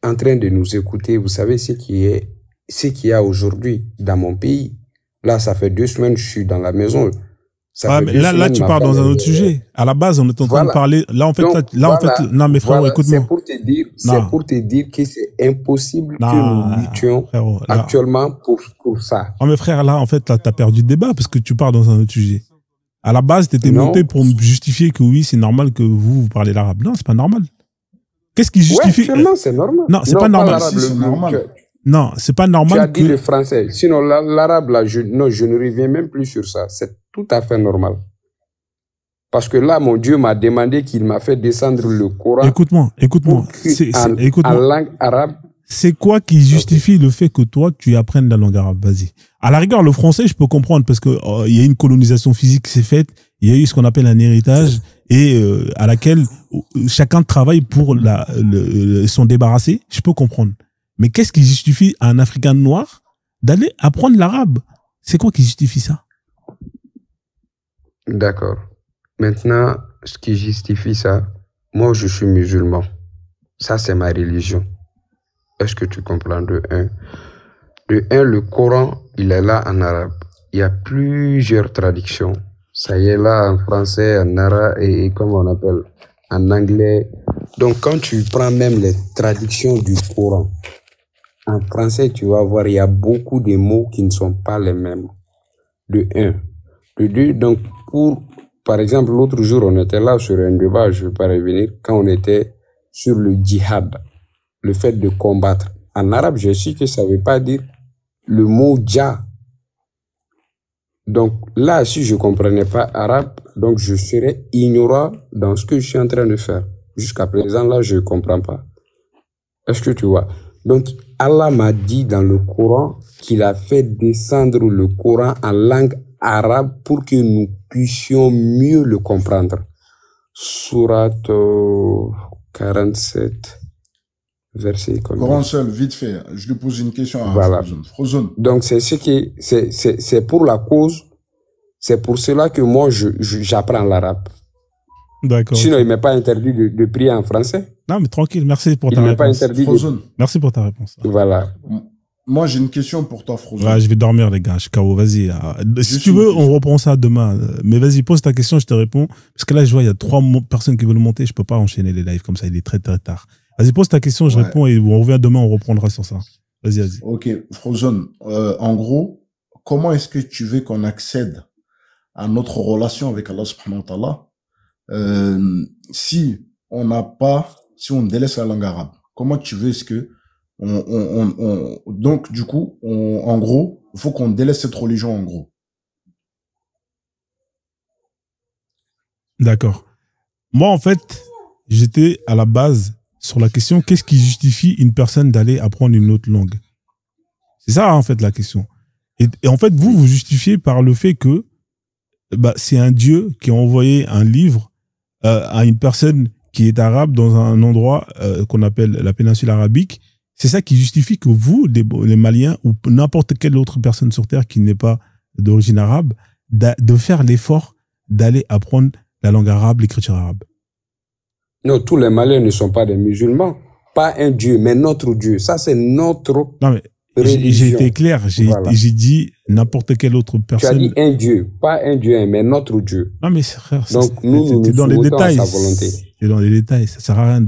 en train de nous écouter, vous savez ce qu'il y a aujourd'hui dans mon pays. Là, ça fait 2 semaines que je suis dans la maison. Mais là, tu pars dans un autre sujet. À la base, on est en train de parler. Là, en fait, non, mais frérot, écoute-moi. C'est pour te dire que c'est impossible que nous luttions actuellement pour ça. Non, mais frère, là, en fait, t'as perdu le débat parce que tu pars dans un autre sujet. À la base, t'étais monté pour me justifier que oui, c'est normal que vous parlez l'arabe. Non, c'est pas normal. Qu'est-ce qui justifie? Ouais, actuellement, c'est normal. Non, c'est pas normal. C'est normal. Non, c'est pas normal. Tu as dit le français. Sinon, l'arabe, là, je ne reviens même plus sur ça. C'est tout à fait normal. Parce que là, mon Dieu m'a demandé qu'il m'a fait descendre le Coran. Écoute-moi. En langue arabe. C'est quoi qui justifie le fait que toi, tu apprennes la langue arabe? Vas-y. À la rigueur, le français, je peux comprendre parce que il y a une colonisation physique qui s'est faite. Il y a eu ce qu'on appelle un héritage et à laquelle chacun travaille pour s'en débarrasser. Je peux comprendre. Mais qu'est-ce qui justifie à un Africain noir d'aller apprendre l'arabe? C'est quoi qui justifie ça? D'accord. Maintenant, ce qui justifie ça, moi, je suis musulman. Ça, c'est ma religion. Est-ce que tu comprends de un? De un, le Coran, il est là en arabe. Il y a plusieurs traductions. Ça y est là en français, en arabe et comment on appelle? en anglais. Donc, quand tu prends même les traductions du Coran, en français, tu vas voir, il y a beaucoup de mots qui ne sont pas les mêmes. De un. De deux, donc, par exemple, l'autre jour, on était là sur un débat, je ne vais pas revenir, quand on était sur le djihad, le fait de combattre. En arabe, je sais que ça ne veut pas dire le mot dja. Donc là, si je ne comprenais pas arabe, donc je serais ignorant dans ce que je suis en train de faire. Jusqu'à présent, là, je ne comprends pas. Est-ce que tu vois? Donc, Allah m'a dit dans le Coran qu'il a fait descendre le Coran en langue arabe pour que nous puissions mieux le comprendre. Surat 47, verset combien? Coran seul, vite fait. Je lui pose une question à Voilà. Frozone. Donc, c'est pour la cause, c'est pour cela que moi, j'apprends l'arabe. D'accord. Sinon, il ne m'est pas interdit de prier en français. Non, mais tranquille, merci pour ta Il ne m'est pas réponse. interdit Frozone. Merci pour ta réponse. Voilà. Moi, j'ai une question pour toi, Frozone. Ouais, je vais dormir, les gars. Je suis KO. Vas-y. Si Juste tu une veux, question. on reprend ça demain. Mais vas-y, pose ta question, je te réponds. Parce que là, je vois, il y a 3 personnes qui veulent monter. Je peux pas enchaîner les lives comme ça. Il est très, très tard. Vas-y, pose ta question, je Ouais. réponds et on revient demain, on reprendra sur ça. Vas-y, vas-y. Ok, Frozone. En gros, comment est-ce que tu veux qu'on accède à notre relation avec Allah subhanahu wa ta'ala si on délaisse la langue arabe? Comment tu veux est-ce que donc, du coup, en gros, il faut qu'on délaisse cette religion, en gros. D'accord. Moi, en fait, j'étais à la base sur la question qu'est-ce qui justifie une personne d'aller apprendre une autre langue? C'est ça, en fait, la question. Et en fait, vous justifiez par le fait que c'est un Dieu qui a envoyé un livre à une personne qui est arabe dans un endroit qu'on appelle la péninsule arabique. C'est ça qui justifie que vous, les Maliens, ou n'importe quelle autre personne sur Terre qui n'est pas d'origine arabe, de faire l'effort d'aller apprendre la langue arabe, l'écriture arabe. Non, tous les Maliens ne sont pas des musulmans. Pas un Dieu, mais notre Dieu. Ça, c'est notre Non, mais religion. j'ai été clair. Voilà. J'ai dit n'importe quelle autre personne. Tu as dit un Dieu. Pas un Dieu, mais notre Dieu. Non, mais frère, Donc, nous t'es dans les soumettons à détails. sa volonté. T'es dans les détails. Ça sert à rien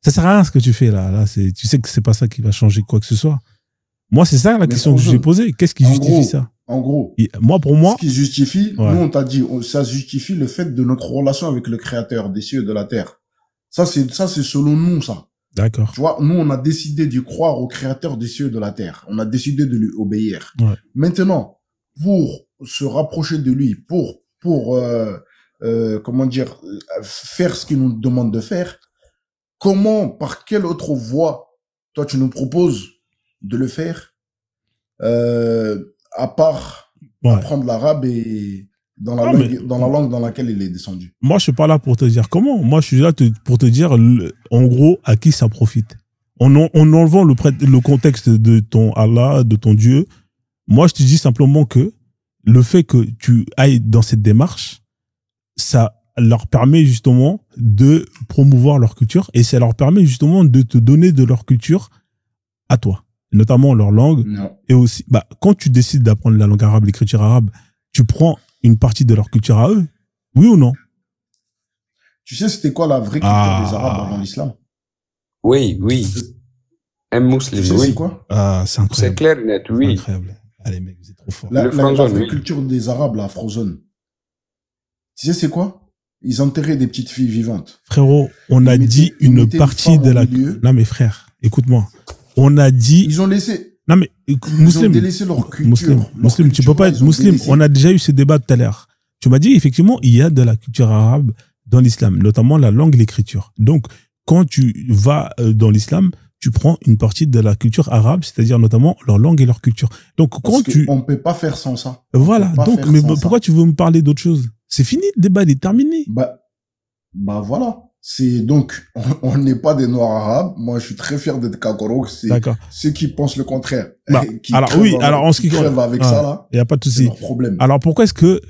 ça sert à rien ce que tu fais là. Là, tu sais que c'est pas ça qui va changer quoi que ce soit. Moi, c'est ça la question que j'ai posée. Qu'est-ce qui justifie ça? En gros, pour moi, ce qui justifie, Ouais. nous on t'a dit, ça justifie le fait de notre relation avec le Créateur des cieux et de la terre. Ça c'est selon nous ça. d'accord. Tu vois, nous on a décidé d'y croire au Créateur des cieux et de la terre. On a décidé de lui obéir. Ouais. Maintenant, pour se rapprocher de lui, pour comment dire, faire ce qu'il nous demande de faire, par quelle autre voie, toi tu nous proposes de le faire, à part apprendre l'arabe et dans la langue dans laquelle il est descendu. Moi, je suis pas là pour te dire comment. Moi, je suis là pour te dire, en gros, à qui ça profite. En enlevant le contexte de ton Allah, de ton Dieu, moi, je te dis simplement que le fait que tu ailles dans cette démarche, ça leur permet justement de promouvoir leur culture et ça leur permet justement de te donner de leur culture à toi, notamment leur langue. Non. Et aussi, quand tu décides d'apprendre la langue arabe, l'écriture arabe, tu prends une partie de leur culture à eux, oui ou non? Tu sais, c'était quoi la vraie culture des Arabes avant l'islam? Oui. Un musulman, Tu sais, oui. c'est quoi? C'est incroyable. C'est clair, net, oui. C'est incroyable. Allez, mec, vous êtes trop forts. La Frozone, vraie oui. culture des Arabes, la Frozone. Tu sais, c'est quoi? Ils enterraient des petites filles vivantes. Frérot, on a dit ils une mettaient partie une femme de au la... milieu. Non mais frère, écoute-moi. On a dit... Ils ont laissé... Non mais, Ils musulman, ont délaissé leur culture. musulman, tu peux pas être musulman. On a déjà eu ce débat tout à l'heure. Tu m'as dit, effectivement, il y a de la culture arabe dans l'islam, notamment la langue et l'écriture. Donc, quand tu vas dans l'islam, tu prends une partie de la culture arabe, c'est-à-dire notamment leur langue et leur culture. Donc, quand On ne peut pas faire sans ça. Voilà. Donc, mais pourquoi tu veux me parler d'autre chose? C'est fini, le débat, il est terminé. Bah voilà. C'est donc, on n'est pas des Noirs arabes. Moi, je suis très fier d'être Kakoro. C'est ceux qui pensent le contraire. Alors en ce qui crèvent avec ça, là. Il n'y a pas de souci. C'est leur problème. Alors, pourquoi est-ce que,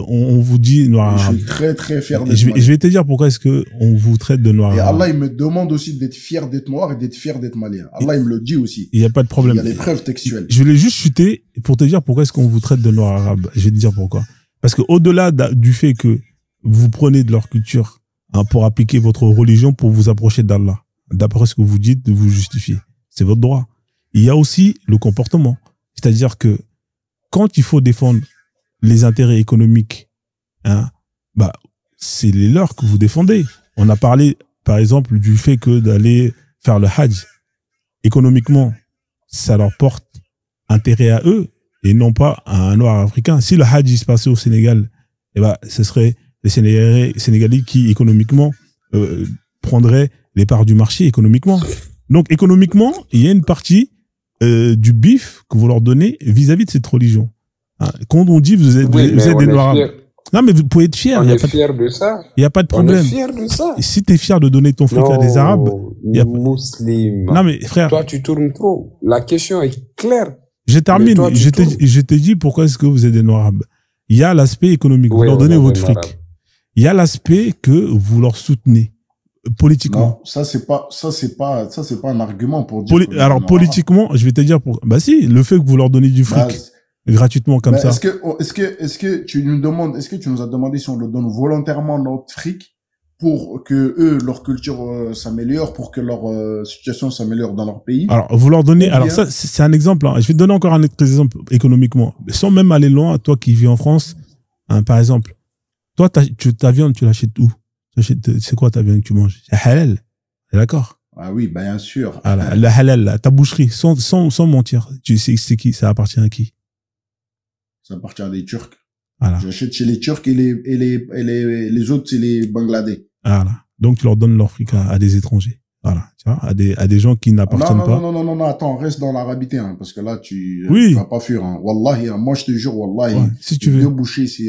on vous dit Noir arabe? Je suis très, très fier d'être je vais te dire pourquoi est-ce que on vous traite de Noir arabe. Et Allah, il me demande aussi d'être fier d'être Noir et d'être fier d'être Malien. Allah, il me le dit aussi. Il n'y a pas de problème. Il y a les preuves textuelles. Je voulais juste chuter pour te dire pourquoi est-ce qu'on vous traite de Noir arabe. Je vais te dire pourquoi. Parce que au-delà du fait que vous prenez de leur culture hein, pour appliquer votre religion pour vous approcher d'Allah. D'après ce que vous dites, de vous justifier. C'est votre droit. Il y a aussi le comportement. C'est-à-dire que quand il faut défendre les intérêts économiques, hein, bah, c'est les leurs que vous défendez. On a parlé, par exemple, du fait que d'aller faire le Hajj, économiquement, ça leur porte intérêt à eux et non pas à un noir africain. Si le Hajj se passait au Sénégal, eh ben, ce serait les Sénégalais qui, économiquement, prendraient les parts du marché économiquement. Donc, économiquement, il y a une partie du bif que vous leur donnez vis-à-vis de cette religion. Hein, quand on dit vous êtes des noirs. Non, mais vous pouvez être fier. On est fier de ça. Il n'y a pas de problème. On est fier de ça. Et si tu es fier de donner ton fric à des Arabes. Musulmans. Non, mais frère. Toi, tu tournes trop. La question est claire. Je termine. Je t'ai dit pourquoi est-ce que vous êtes des noirs arabes. Il y a l'aspect économique. Oui, vous leur donnez votre fric. Arabe. Il y a l'aspect que vous leur soutenez. Politiquement. Non, ça c'est pas un argument pour dire. Alors, politiquement, je vais te dire bah si, le fait que vous leur donnez du fric. Gratuitement comme ça. Est-ce que tu nous as demandé si on leur donne volontairement notre fric pour que eux, leur culture s'améliore, pour que leur situation s'améliore dans leur pays? Alors, vous leur donnez, alors ça, c'est un exemple, hein. Je vais te donner encore un autre exemple économiquement. Sans même aller loin, toi qui vis en France, hein, par exemple, toi, ta viande, tu l'achètes où? C'est quoi ta viande que tu manges? C'est halal. D'accord? Ah oui, bien sûr. Ah, la halal, là, ta boucherie, sans mentir. Tu sais, c'est qui? Ça appartient à qui? Ça appartient à des Turcs. Voilà. J'achète chez les Turcs et les autres, c'est les Bangladais. Voilà. Donc, tu leur donnes leur fric à des étrangers. Voilà. Tu vois, à des gens qui n'appartiennent pas. Non, attends, reste dans l'arabité, hein, parce que là, tu oui. vas pas fuir, hein. Wallahi, hein, moi, je te jure, wallahi. Ouais, si tu veux. Deux bouchers, c'est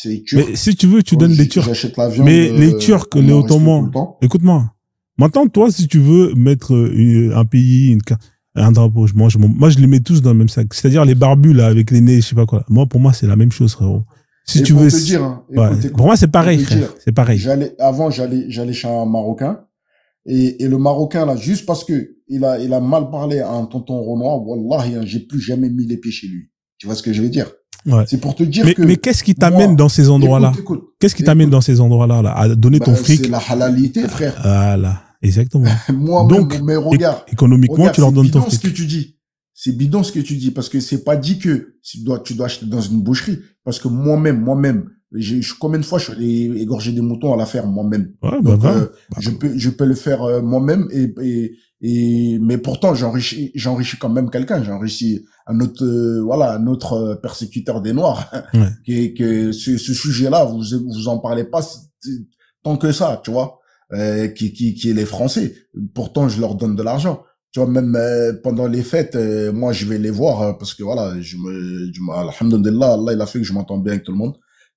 des Turcs. Mais si tu veux, tu donnes des Turcs. J'achète la viande. Mais les Turcs, les Ottomans. Écoute-moi. Maintenant, toi, si tu veux mettre un pays, un drapeau, moi, je les mets tous dans le même sac. C'est-à-dire les barbus, là, avec les nez, je sais pas quoi. Moi, pour moi, c'est la même chose, frérot. Si tu veux. Dire, hein, écoute, pour moi, c'est pareil, frère. C'est pareil. J'allais chez un Marocain. Et le Marocain, là, juste parce que il a mal parlé à un tonton Renoir, wallahi, hein, j'ai plus jamais mis les pieds chez lui. Tu vois ce que je veux dire? Ouais. C'est pour te dire mais qu'est-ce qui t'amène dans ces endroits-là? Qu'est-ce qui t'amène dans ces endroits-là, là, à donner ton fric? C'est la halalité, frère. Voilà. Exactement. Donc, mais regarde. Économiquement, tu leur donnes ton fric. C'est bidon ce que tu dis. C'est bidon ce que tu dis, parce que c'est pas dit que tu dois acheter dans une boucherie. Parce que moi-même, combien de fois je suis allé égorger des moutons à la ferme, moi-même. Ouais, donc, je peux le faire moi-même mais pourtant, j'enrichis quand même quelqu'un. J'enrichis un autre persécuteur des Noirs. Ouais. que ce sujet-là, vous en parlez pas tant que ça, tu vois. Qui est les Français. Pourtant, je leur donne de l'argent. Tu vois, même pendant les fêtes, moi, je vais les voir parce que voilà, alhamdoulilah, Allah, il a fait que je m'entends bien avec tout le monde.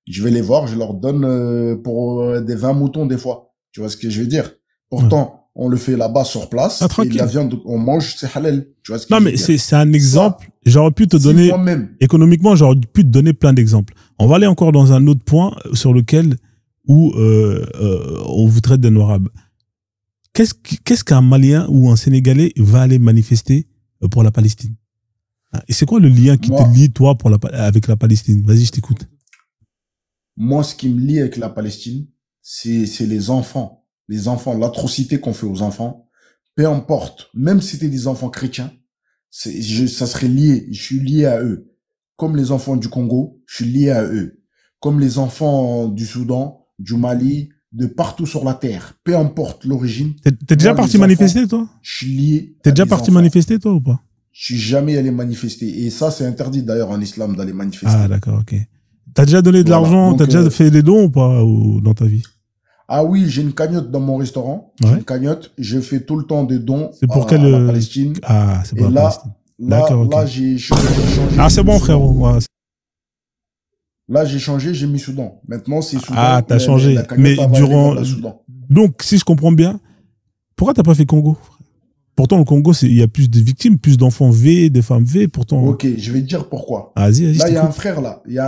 Je vais les voir, je leur donne pour des 20 moutons des fois. Tu vois ce que je veux dire? Pourtant, on le fait là-bas sur place. Et la viande qu'on mange, c'est halal. Tu vois ce que je veux dire? C'est un exemple. J'aurais pu te donner, économiquement, j'aurais pu te donner plein d'exemples. On va aller encore dans un autre point sur lequel où on vous traite de noirs arabes. Qu'est-ce qu'un Malien ou un Sénégalais va aller manifester pour la Palestine? Et c'est quoi le lien qui te lie, toi, avec la Palestine? Vas-y, je t'écoute. Moi, ce qui me lie avec la Palestine, c'est les enfants. Les enfants, l'atrocité qu'on fait aux enfants. Peu importe, même si c'était des enfants chrétiens, ça serait lié. Je suis lié à eux. Comme les enfants du Congo, je suis lié à eux. Comme les enfants du Soudan, du Mali, de partout sur la terre, peu importe l'origine. T'es déjà parti manifester, toi? Je suis lié. T'es déjà parti manifester, toi, ou pas? Je suis jamais allé manifester. Et ça, c'est interdit d'ailleurs en islam d'aller manifester. Ah, d'accord, ok. T'as déjà donné de l'argent, t'as déjà fait des dons ou pas dans ta vie? Ah oui, j'ai une cagnotte dans mon restaurant. Ouais. J'ai une cagnotte. Je fais tout le temps des dons à la Palestine. Ah, c'est pour la Palestine. D'accord, ok. Là, j'ai changé. Ah, c'est bon, frérot. Ouais. Là, j'ai changé, j'ai mis Soudan. Maintenant, c'est Soudan. Ah, t'as changé. Mais durant. Donc, si je comprends bien, pourquoi t'as pas fait Congo? Pourtant, le Congo, il y a plus de victimes, plus d'enfants V, de femmes V, pourtant. Ok, je vais te dire pourquoi. Vas-y, là, il y a un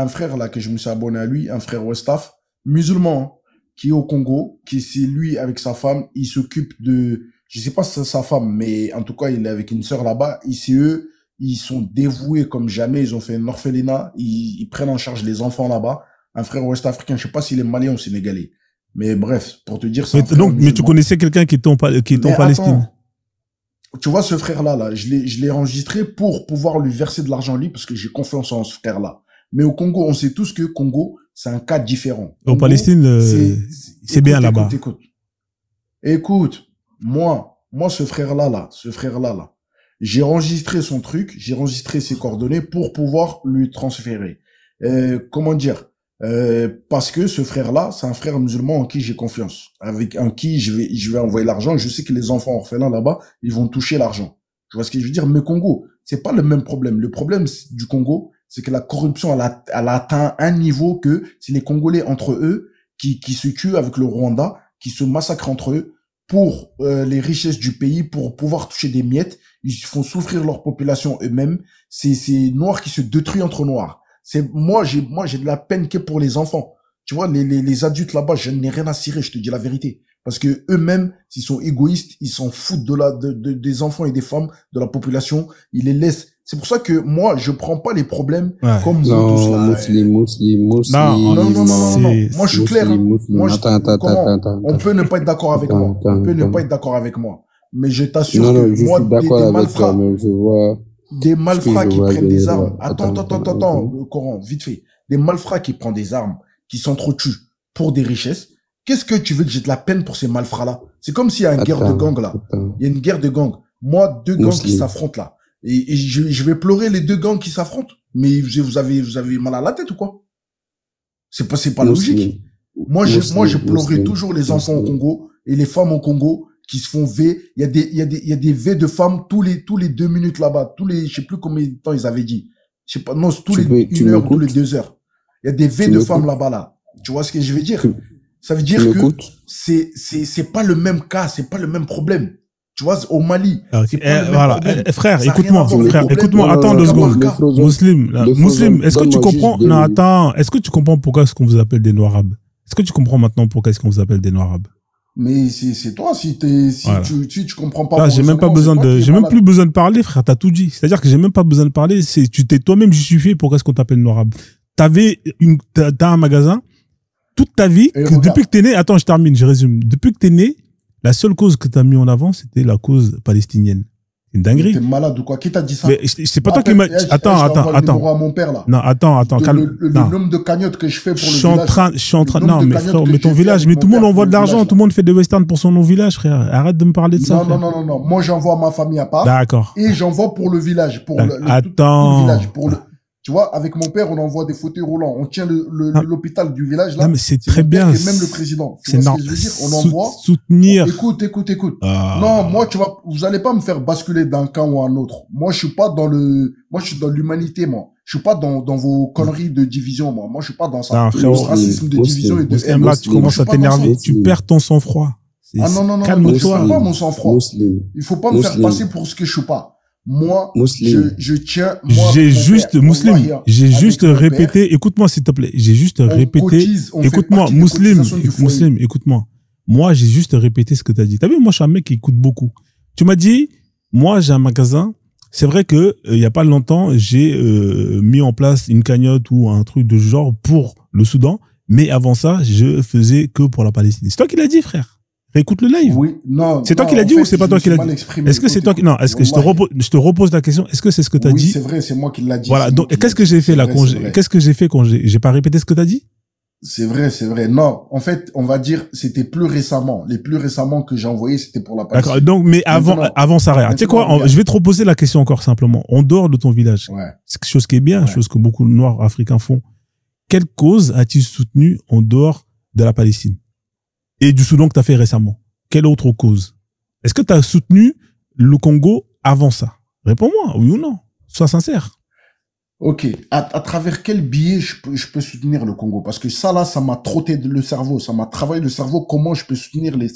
frère là, que je me suis abonné à lui, un frère Westaf, musulman, hein, qui est au Congo, c'est lui avec sa femme, il s'occupe de, je sais pas si c'est sa femme, mais en tout cas, il est avec une sœur là-bas, eux, ils sont dévoués comme jamais, ils ont fait un orphelinat, ils prennent en charge les enfants là-bas. Un frère ouest-africain, je sais pas s'il est malien ou sénégalais. Mais bref, pour te dire, Mais, donc, mais tu connaissais quelqu'un qui était en Palestine? Tu vois, ce frère-là, là, je l'ai enregistré pour pouvoir lui verser de l'argent lui, parce que j'ai confiance en ce frère-là. Mais au Congo, on sait tous que Congo, c'est un cas différent. Au Palestine, c'est bien là-bas. Écoute, moi, ce frère-là, j'ai enregistré son truc, j'ai enregistré ses coordonnées pour pouvoir lui transférer. Comment dire? Parce que ce frère-là, c'est un frère musulman en qui j'ai confiance, en qui je vais envoyer l'argent. Je sais que les enfants orphelins là-bas, ils vont toucher l'argent. Tu vois ce que je veux dire? Mais Congo, c'est pas le même problème. Le problème du Congo, c'est que la corruption, elle a atteint un niveau que c'est les Congolais entre eux qui se tuent avec le Rwanda, qui se massacrent entre eux pour les richesses du pays, pour pouvoir toucher des miettes. Ils font souffrir leur population eux-mêmes. C'est Noirs qui se détruisent entre Noirs. Moi j'ai de la peine que pour les enfants. Tu vois, les adultes là-bas, je n'ai rien à cirer, je te dis la vérité. Parce que eux-mêmes, s'ils sont égoïstes, ils s'en foutent des enfants et des femmes, de la population, ils les laissent. C'est pour ça que moi, je prends pas les problèmes comme vous tous là. Non. Moi, je suis clair. On peut ne pas être d'accord avec moi. On peut ne pas être d'accord avec moi. Mais je t'assure que moi, des malfrats qui prennent des armes. Attends, Coran, vite fait. Des malfrats qui prennent des armes, qui s'entretuent pour des richesses. Qu'est-ce que tu veux que j'ai de la peine pour ces malfrats-là? C'est comme s'il y a une guerre de gangs là. Il y a une guerre de gangs. Moi, deux gangs qui s'affrontent là. Et je vais pleurer les deux gangs qui s'affrontent. Mais vous avez mal à la tête ou quoi? C'est pas logique. Moi, je pleurerai toujours les enfants au Congo et les femmes au Congo qui se font V. Il y a des V de femmes tous les 2 minutes là-bas. Je sais plus combien de temps ils avaient dit. Je sais pas, non, tous les 1 heure, tous les 2 heures. Il y a des V de femmes là-bas, là. Tu vois ce que je veux dire? Ça veut dire que c'est pas le même cas, c'est pas le même problème. Tu vois, au Mali. Voilà. Frère, écoute-moi, attends 2 secondes. Muslim, est-ce que tu comprends? Non, attends. Est-ce que tu comprends pourquoi est-ce qu'on vous appelle des Noirs arabes? Est-ce que tu comprends maintenant pourquoi est-ce qu'on vous appelle des Noirs arabes? Mais c'est toi, si tu comprends pas. Là, j'ai même plus besoin de parler, frère, t'as tout dit. C'est-à-dire que j'ai même pas besoin de parler, tu t'es toi-même justifié pourquoi est-ce qu'on t'appelle Noir arabe. T'as un magasin, toute ta vie, depuis que t'es né, attends, je termine, je résume. Depuis que t'es né, la seule cause que t'as mis en avant, c'était la cause palestinienne. C'est une dinguerie. T'es malade ou quoi? Qui t'a dit ça? Mais c'est pas toi qui m'a... Attends. À mon père, là. Non, attends, calme. Le nombre de cagnottes que je fais pour le village. Je suis en train, non, mais frère, mais ton village, mais tout le monde envoie de l'argent, tout le monde fait des westerns pour son village, frère. Arrête de me parler de ça. Non. Moi, j'envoie ma famille à part. D'accord. Et j'envoie pour le village, pour Attends. tout le village, tu vois, avec mon père, on envoie des fauteuils roulants. On tient l'hôpital du village, là. Non, mais c'est très bien. Et même le président. C'est normal. On envoie. Soutenir. Écoute. Non, moi, vous allez pas me faire basculer d'un camp ou un autre. Moi, je suis dans l'humanité, moi. Je suis pas dans vos conneries de division, moi. Moi, je suis pas dans ça. Le racisme de division et de haine. Là, tu commences à t'énerver. Tu perds ton sang-froid. Non. Calme-toi. Pas mon sang-froid. Il faut pas me faire passer pour ce que je suis pas. Moi, je tiens, j'ai juste répété, écoute-moi s'il te plaît, écoute-moi, Muslim, écoute-moi. Moi, j'ai juste répété ce que tu as dit. T'as vu, moi, je suis un mec qui écoute beaucoup. Tu m'as dit, moi, j'ai un magasin. C'est vrai que, il y a pas longtemps, j'ai mis en place une cagnotte ou un truc de genre pour le Soudan. Mais avant ça, je faisais que pour la Palestine. C'est toi qui l'as dit, frère. Écoute le live. Oui, non. C'est toi qui l'as dit ou c'est pas toi qui l'as dit? Est-ce que c'est toi qui, non, est-ce que je te repose la question, est-ce que c'est ce que tu as dit? Oui, c'est vrai, c'est moi qui l'ai dit. Voilà. Donc, qu'est-ce que j'ai fait là qu'est-ce que j'ai fait quand j'ai pas répété ce que tu as dit? C'est vrai. Non, en fait, on va dire, c'était plus récemment. Les plus récemment que j'ai envoyé, c'était pour la Palestine. D'accord. Donc, mais avant ça, tu sais quoi, je vais te reposer la question encore simplement. En dehors de ton village. Ouais. C'est quelque chose qui est bien, chose que beaucoup de Noirs africains font. Quelle cause as-tu soutenu en dehors de la Palestine? Et du Soudan que tu as fait récemment? Quelle autre cause? Est-ce que tu as soutenu le Congo avant ça? Réponds-moi, oui ou non. Sois sincère. Ok. À travers quel biais je peux soutenir le Congo? Parce que ça m'a trotté le cerveau. Ça m'a travaillé le cerveau. Comment je peux soutenir les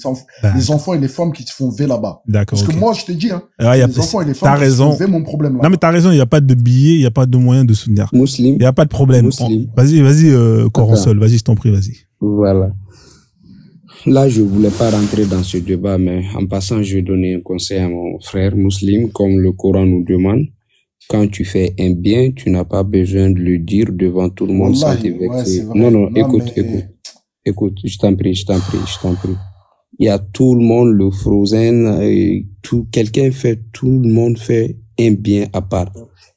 enfants et les femmes qui se font V là-bas? D'accord. Parce que moi, je te dis, les enfants et les femmes qui se font V, mon problème là. Non, mais t'as raison. Il n'y a pas de biais, il n'y a pas de moyen de soutenir. Il n'y a pas de problème. Vas-y, Coronsol. Vas-y, je t'en prie, vas-y. Voilà. Là, je voulais pas rentrer dans ce débat, mais en passant, je vais donner un conseil à mon frère musulman, comme le Coran nous demande. Quand tu fais un bien, tu n'as pas besoin de le dire devant tout le monde sans te vexer. Non, écoute. écoute, je t'en prie. Il y a tout le monde, le Frozen, tout le monde fait un bien à part.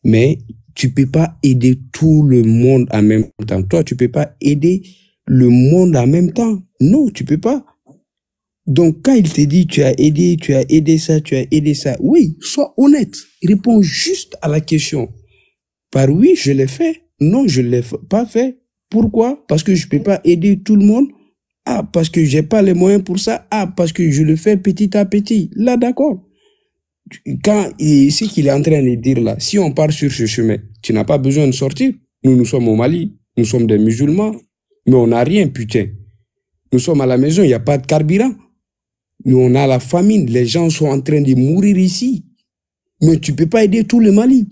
Mais tu peux pas aider tout le monde en même temps. Toi, tu peux pas aider le monde en même temps. Non, tu peux pas. Donc, quand il te dit, tu as aidé ça, oui, sois honnête. Réponds juste à la question. Par oui, je l'ai fait. Non, je l'ai pas fait. Pourquoi? Parce que je peux pas aider tout le monde. Ah, parce que j'ai pas les moyens pour ça. Ah, parce que je le fais petit à petit. Là, d'accord. Ce qu'il est en train de dire là, si on part sur ce chemin, tu n'as pas besoin de sortir. Nous sommes au Mali. Nous sommes des musulmans. Mais on n'a rien, putain. Nous sommes à la maison, il n'y a pas de carburant. Nous, on a la famine. Les gens sont en train de mourir ici. Mais tu peux pas aider tout le Mali.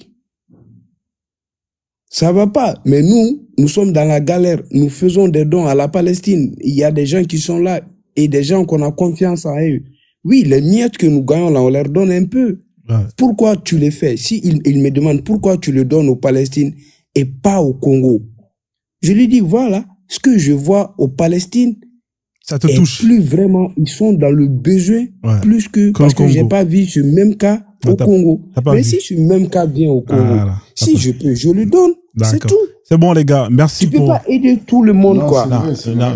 Ça va pas. Mais nous sommes dans la galère. Nous faisons des dons à la Palestine. Il y a des gens qui sont là et des gens qu'on a confiance en eux. Oui, les miettes que nous gagnons là, on leur donne un peu. Ouais. Pourquoi tu les fais? Si il me demande pourquoi tu le donnes aux Palestines et pas au Congo. Je lui dis, voilà, ce que je vois aux Palestines, ça te touche. Plus vraiment, ils sont dans le besoin, ouais. Plus que, parce que j'ai pas vu ce même cas au Congo. Mais si ce même cas vient au Congo, si je peux, je le donne. C'est tout. C'est bon, les gars. Merci tu peux pas aider tout le monde, quoi.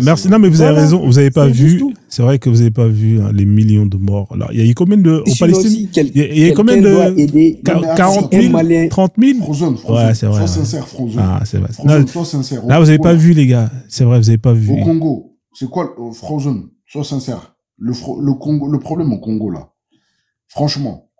Merci. Non, mais vous avez raison. Vous avez pas vu. C'est vrai que vous avez pas vu les millions de morts. Là, il y a eu combien de, au Palestine? Il y a eu combien de, 40 000, 30 000? Frozen. Ouais, c'est vrai. Sois sincère, Frozen. Ah, c'est vrai. Sois sincère. Là, vous avez pas vu, les gars. C'est vrai, vous avez pas vu. Au Congo, c'est quoi, Frozen? Sois sincère. Le Congo, le problème au Congo, là. Franchement,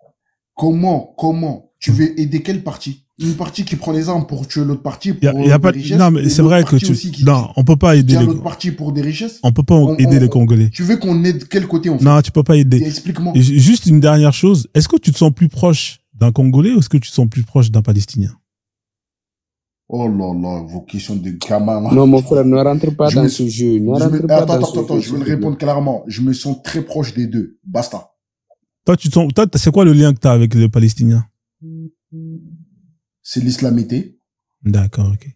comment tu veux aider quelle partie? Une partie qui prend les armes pour tuer l'autre partie pour y a pas, richesses. Non, mais c'est vrai que non, on peut pas aider l'autre partie pour des richesses. On peut pas aider les Congolais. Tu veux qu'on aide quel côté en fait? Non, tu peux pas aider. Explique-moi. Juste une dernière chose. Est-ce que tu te sens plus proche d'un Congolais ou est-ce que tu te sens plus proche d'un Palestinien? Oh là là, vos questions de gamin. Non, mon frère, ne rentre pas dans ce jeu. Attends, je vais le répondre clairement. Je me sens très proche des deux. Basta. Toi, c'est quoi le lien que tu as avec le Palestinien? C'est l'islamité. D'accord, ok.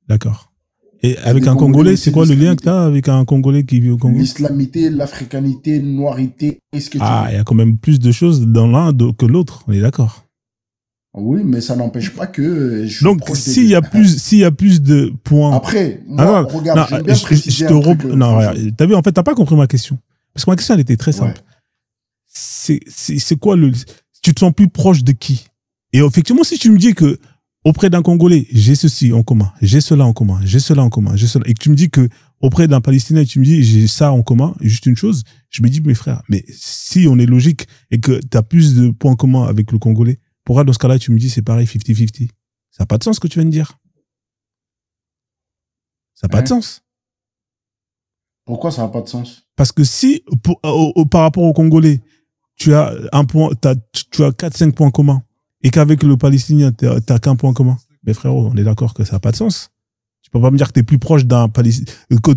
D'accord. Et avec un Congolais, c'est quoi le lien que tu as avec un Congolais qui vit au Congo? L'islamité, l'africanité, la noirité. Il y a quand même plus de choses dans l'un que l'autre. On est d'accord. Oui, mais ça n'empêche pas que donc, s'il y a plus de points. Après, moi, regarde, j'aime bien préciser un truc. Non, t'as vu, en fait, t'as pas compris ma question. Parce que ma question, elle était très simple. Ouais. C'est quoi tu te sens plus proche de qui? Et effectivement, si tu me dis que auprès d'un Congolais, j'ai ceci en commun, j'ai cela en commun, j'ai cela en commun, j'ai cela, et que tu me dis que auprès d'un Palestinien, tu me dis j'ai ça en commun, juste une chose, je me dis, mes frères, mais si on est logique et que tu as plus de points communs avec le Congolais, pourquoi dans ce cas-là, tu me dis c'est pareil, 50-50? Ça n'a pas de sens ce que tu viens de dire. Ça n'a pas de sens. Pourquoi ça n'a pas de sens? Parce que si, par rapport au Congolais, tu as un point, tu as 4-5 points communs, et qu'avec le Palestinien, t'as qu'un point commun. Mais frérot, on est d'accord que ça n'a pas de sens. Tu peux pas me dire que t'es plus proche d'un Palestinien, que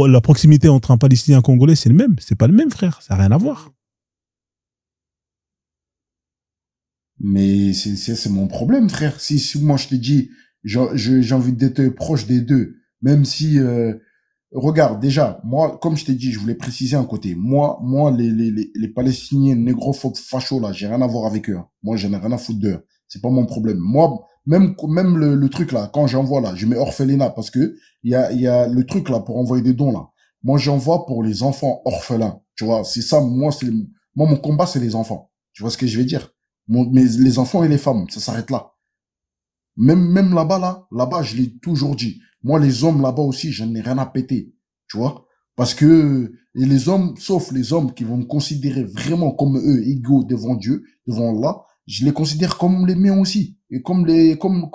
la proximité entre un Palestinien et un Congolais, c'est le même. C'est pas le même, frère. Ça n'a rien à voir. Mais c'est mon problème, frère. Si moi je te dis, j'ai envie d'être proche des deux, même si, regarde, déjà, moi, comme je t'ai dit, je voulais préciser un côté. Moi, les Palestiniens négrophobes fachos, là, j'ai rien à voir avec eux. Hein. Moi, j'en ai rien à foutre d'eux. C'est pas mon problème. Moi, même le truc, là, quand j'envoie, là, je mets orphelinat parce que il y a le truc, là, pour envoyer des dons, là. Moi, j'envoie pour les enfants orphelins. Tu vois, c'est ça, moi, mon combat, c'est les enfants. Tu vois ce que je vais dire? Mais les enfants et les femmes, ça s'arrête là. Même là-bas, je l'ai toujours dit. Moi, les hommes là-bas aussi, je n'ai rien à péter. Tu vois? Parce que, et les hommes, sauf les hommes qui vont me considérer vraiment comme eux, égaux devant Dieu, devant Allah, je les considère comme les miens aussi. Et comme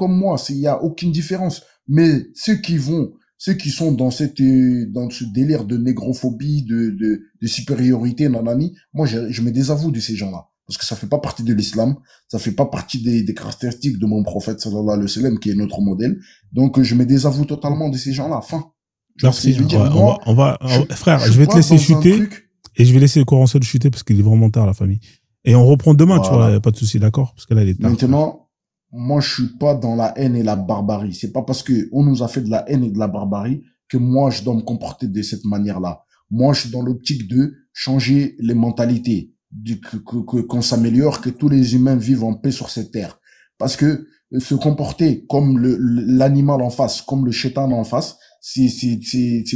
moi, il y a aucune différence. Mais ceux qui sont dans ce délire de négrophobie, de supériorité, nanani, moi, je me désavoue de ces gens-là. Parce que ça fait pas partie de l'islam, ça fait pas partie des caractéristiques de mon prophète sallallahu alayhi wa sallam qui est notre modèle. Donc je me désavoue totalement de ces gens-là. Fin. Merci. Frère, je vais te laisser chuter et je vais laisser le Coran seul chuter parce qu'il est vraiment tard la famille. Et on reprend demain, voilà. Tu vois, y a pas de souci, d'accord? Parce que là il est tard. Maintenant, moi je suis pas dans la haine et la barbarie. C'est pas parce que on nous a fait de la haine et de la barbarie que moi, je dois me comporter de cette manière-là. Moi, je suis dans l'optique de changer les mentalités, qu'on s'améliore, que tous les humains vivent en paix sur cette terre. Parce que se comporter comme l'animal en face, comme le shaitan en face, c'est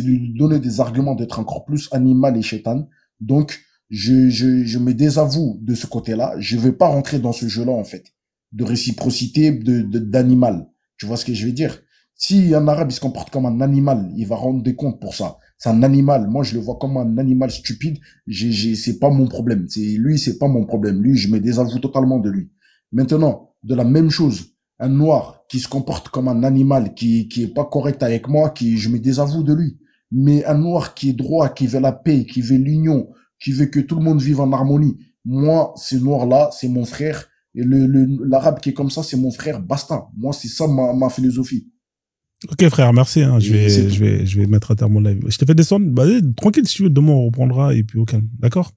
lui donner des arguments d'être encore plus animal et shaitan. Donc, je me désavoue de ce côté-là. Je vais pas rentrer dans ce jeu-là, en fait, de réciprocité, d'animal. Tu vois ce que je veux dire? Si un arabe, il se comporte comme un animal, il va rendre des comptes pour ça. C'est un animal. Moi, je le vois comme un animal stupide. C'est pas mon problème. C'est pas mon problème. Lui, je me désavoue totalement de lui. Maintenant, de la même chose, un noir qui se comporte comme un animal, qui est pas correct avec moi, je me désavoue de lui. Mais un noir qui est droit, qui veut la paix, qui veut l'union, qui veut que tout le monde vive en harmonie. Moi, ce noir-là, c'est mon frère. Et l'arabe qui est comme ça, c'est mon frère. Basta. Moi, c'est ça ma philosophie. Ok frère, merci. Hein. Je vais mettre à terme mon live. Je te fais descendre. Bah, tranquille, si tu veux, demain on reprendra et puis au calme. D'accord?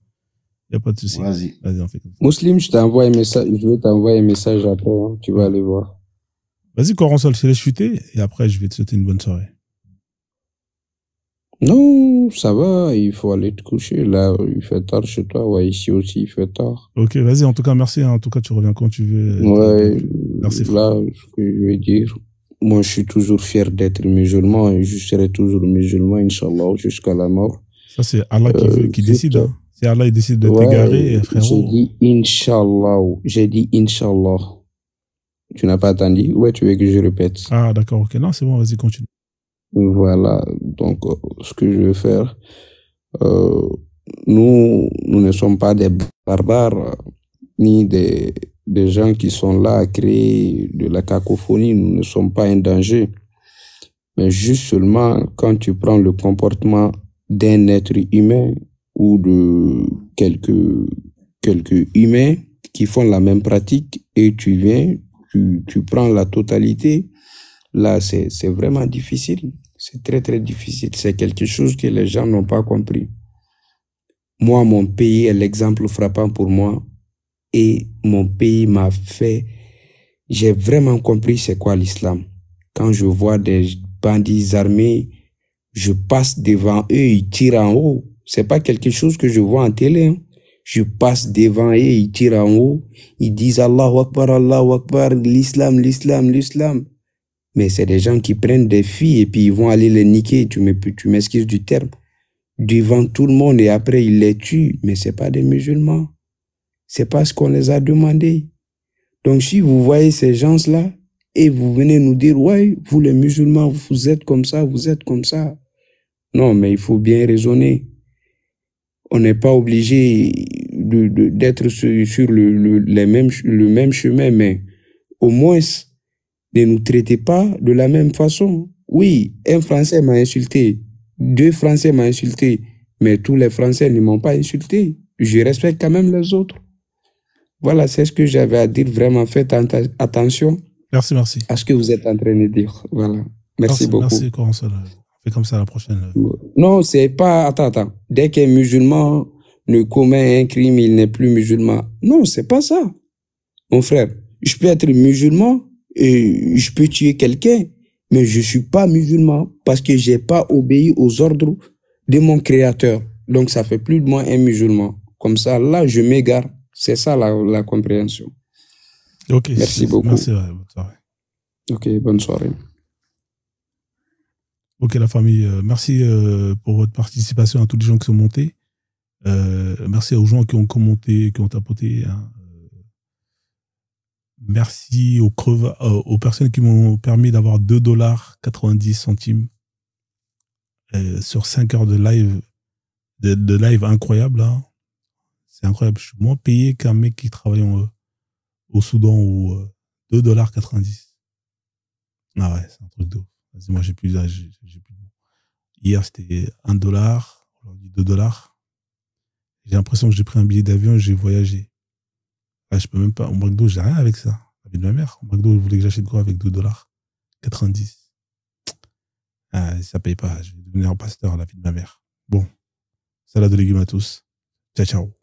Y a pas de souci. Vas-y, on fait comme ça. Muslim, je t'envoie un message. Je vais t'envoyer un message après. Hein. Tu vas aller voir. Vas-y, Coran Sol, je te laisse chuter et après je vais te souhaiter une bonne soirée. Non, ça va. Il faut aller te coucher. Là, il fait tard chez toi. Ouais, ici aussi, il fait tard. Ok, vas-y. En tout cas, merci. Hein. En tout cas, tu reviens quand tu veux. Ouais. Merci frère. Là, ce que je vais dire. Moi, je suis toujours fier d'être musulman et je serai toujours musulman, Inch'Allah, jusqu'à la mort. Ça, c'est Allah qui décide. Hein. C'est Allah qui décide de t'égarer, frérot. J'ai dit Inch'Allah. J'ai dit Inch'Allah. Tu n'as pas attendu? Ouais, tu veux que je répète? Ah, d'accord, ok. Non, c'est bon, vas-y, continue. Voilà. Donc, ce que je vais faire, nous ne sommes pas des barbares, ni des gens qui sont là à créer de la cacophonie. Nous ne sommes pas un danger. Mais juste seulement quand tu prends le comportement d'un être humain ou de quelques humains qui font la même pratique et tu viens, tu prends la totalité, là, c'est vraiment difficile. C'est très, très difficile. C'est quelque chose que les gens n'ont pas compris. Moi, mon pays est l'exemple frappant pour moi. Et mon pays m'a fait... J'ai vraiment compris c'est quoi l'islam. Quand je vois des bandits armés, je passe devant eux, ils tirent en haut. C'est pas quelque chose que je vois en télé. Hein. Je passe devant eux, ils tirent en haut. Ils disent Allahu Akbar, l'islam, l'islam, l'islam. Mais c'est des gens qui prennent des filles et puis ils vont aller les niquer, tu m'excuses du terme, devant tout le monde et après ils les tuent. Mais c'est pas des musulmans. C'est pas ce qu'on les a demandé. Donc si vous voyez ces gens-là et vous venez nous dire, ouais, vous les musulmans, vous êtes comme ça, vous êtes comme ça. Non, mais il faut bien raisonner. On n'est pas obligé d'être sur le même chemin, mais au moins, ne nous traitez pas de la même façon. Oui, un Français m'a insulté, 2 Français m'ont insulté, mais tous les Français ne m'ont pas insulté. Je respecte quand même les autres. Voilà, c'est ce que j'avais à dire. Vraiment, faites attention. Merci. À ce que vous êtes en train de dire. Voilà. Merci beaucoup. Merci, Coran Sol. On fait comme ça la prochaine. Non, c'est pas... Attends. Dès qu'un musulman ne commet un crime, il n'est plus musulman. Non, c'est pas ça. Mon frère, je peux être musulman et je peux tuer quelqu'un, mais je suis pas musulman parce que j'ai pas obéi aux ordres de mon créateur. Donc, ça fait plus de moi un musulman. Comme ça, là, je m'égare. C'est ça la compréhension. Ok. Merci beaucoup. Merci, bonne soirée. Ok, bonne soirée. Ok, la famille, merci pour votre participation à tous les gens qui sont montés. Merci aux gens qui ont commenté, qui ont tapoté. Hein. Merci aux personnes qui m'ont permis d'avoir $2,90 sur 5 heures de live, de live incroyable. Hein. C'est incroyable. Je suis moins payé qu'un mec qui travaille au Soudan ou $2,90. Ah ouais, c'est un truc de ouf. Vas-y, moi, j'ai plus de mots. Hier, c'était $1, aujourd'hui $2. J'ai l'impression que j'ai pris un billet d'avion et j'ai voyagé. Ah, je peux même pas. Au McDo, j'ai rien avec ça. La vie de ma mère. Au McDo, vous voulez que j'achète quoi avec $2,90? Ah, ça paye pas. Je vais devenir un pasteur, la vie de ma mère. Bon. Salade de légumes à tous. Ciao, ciao.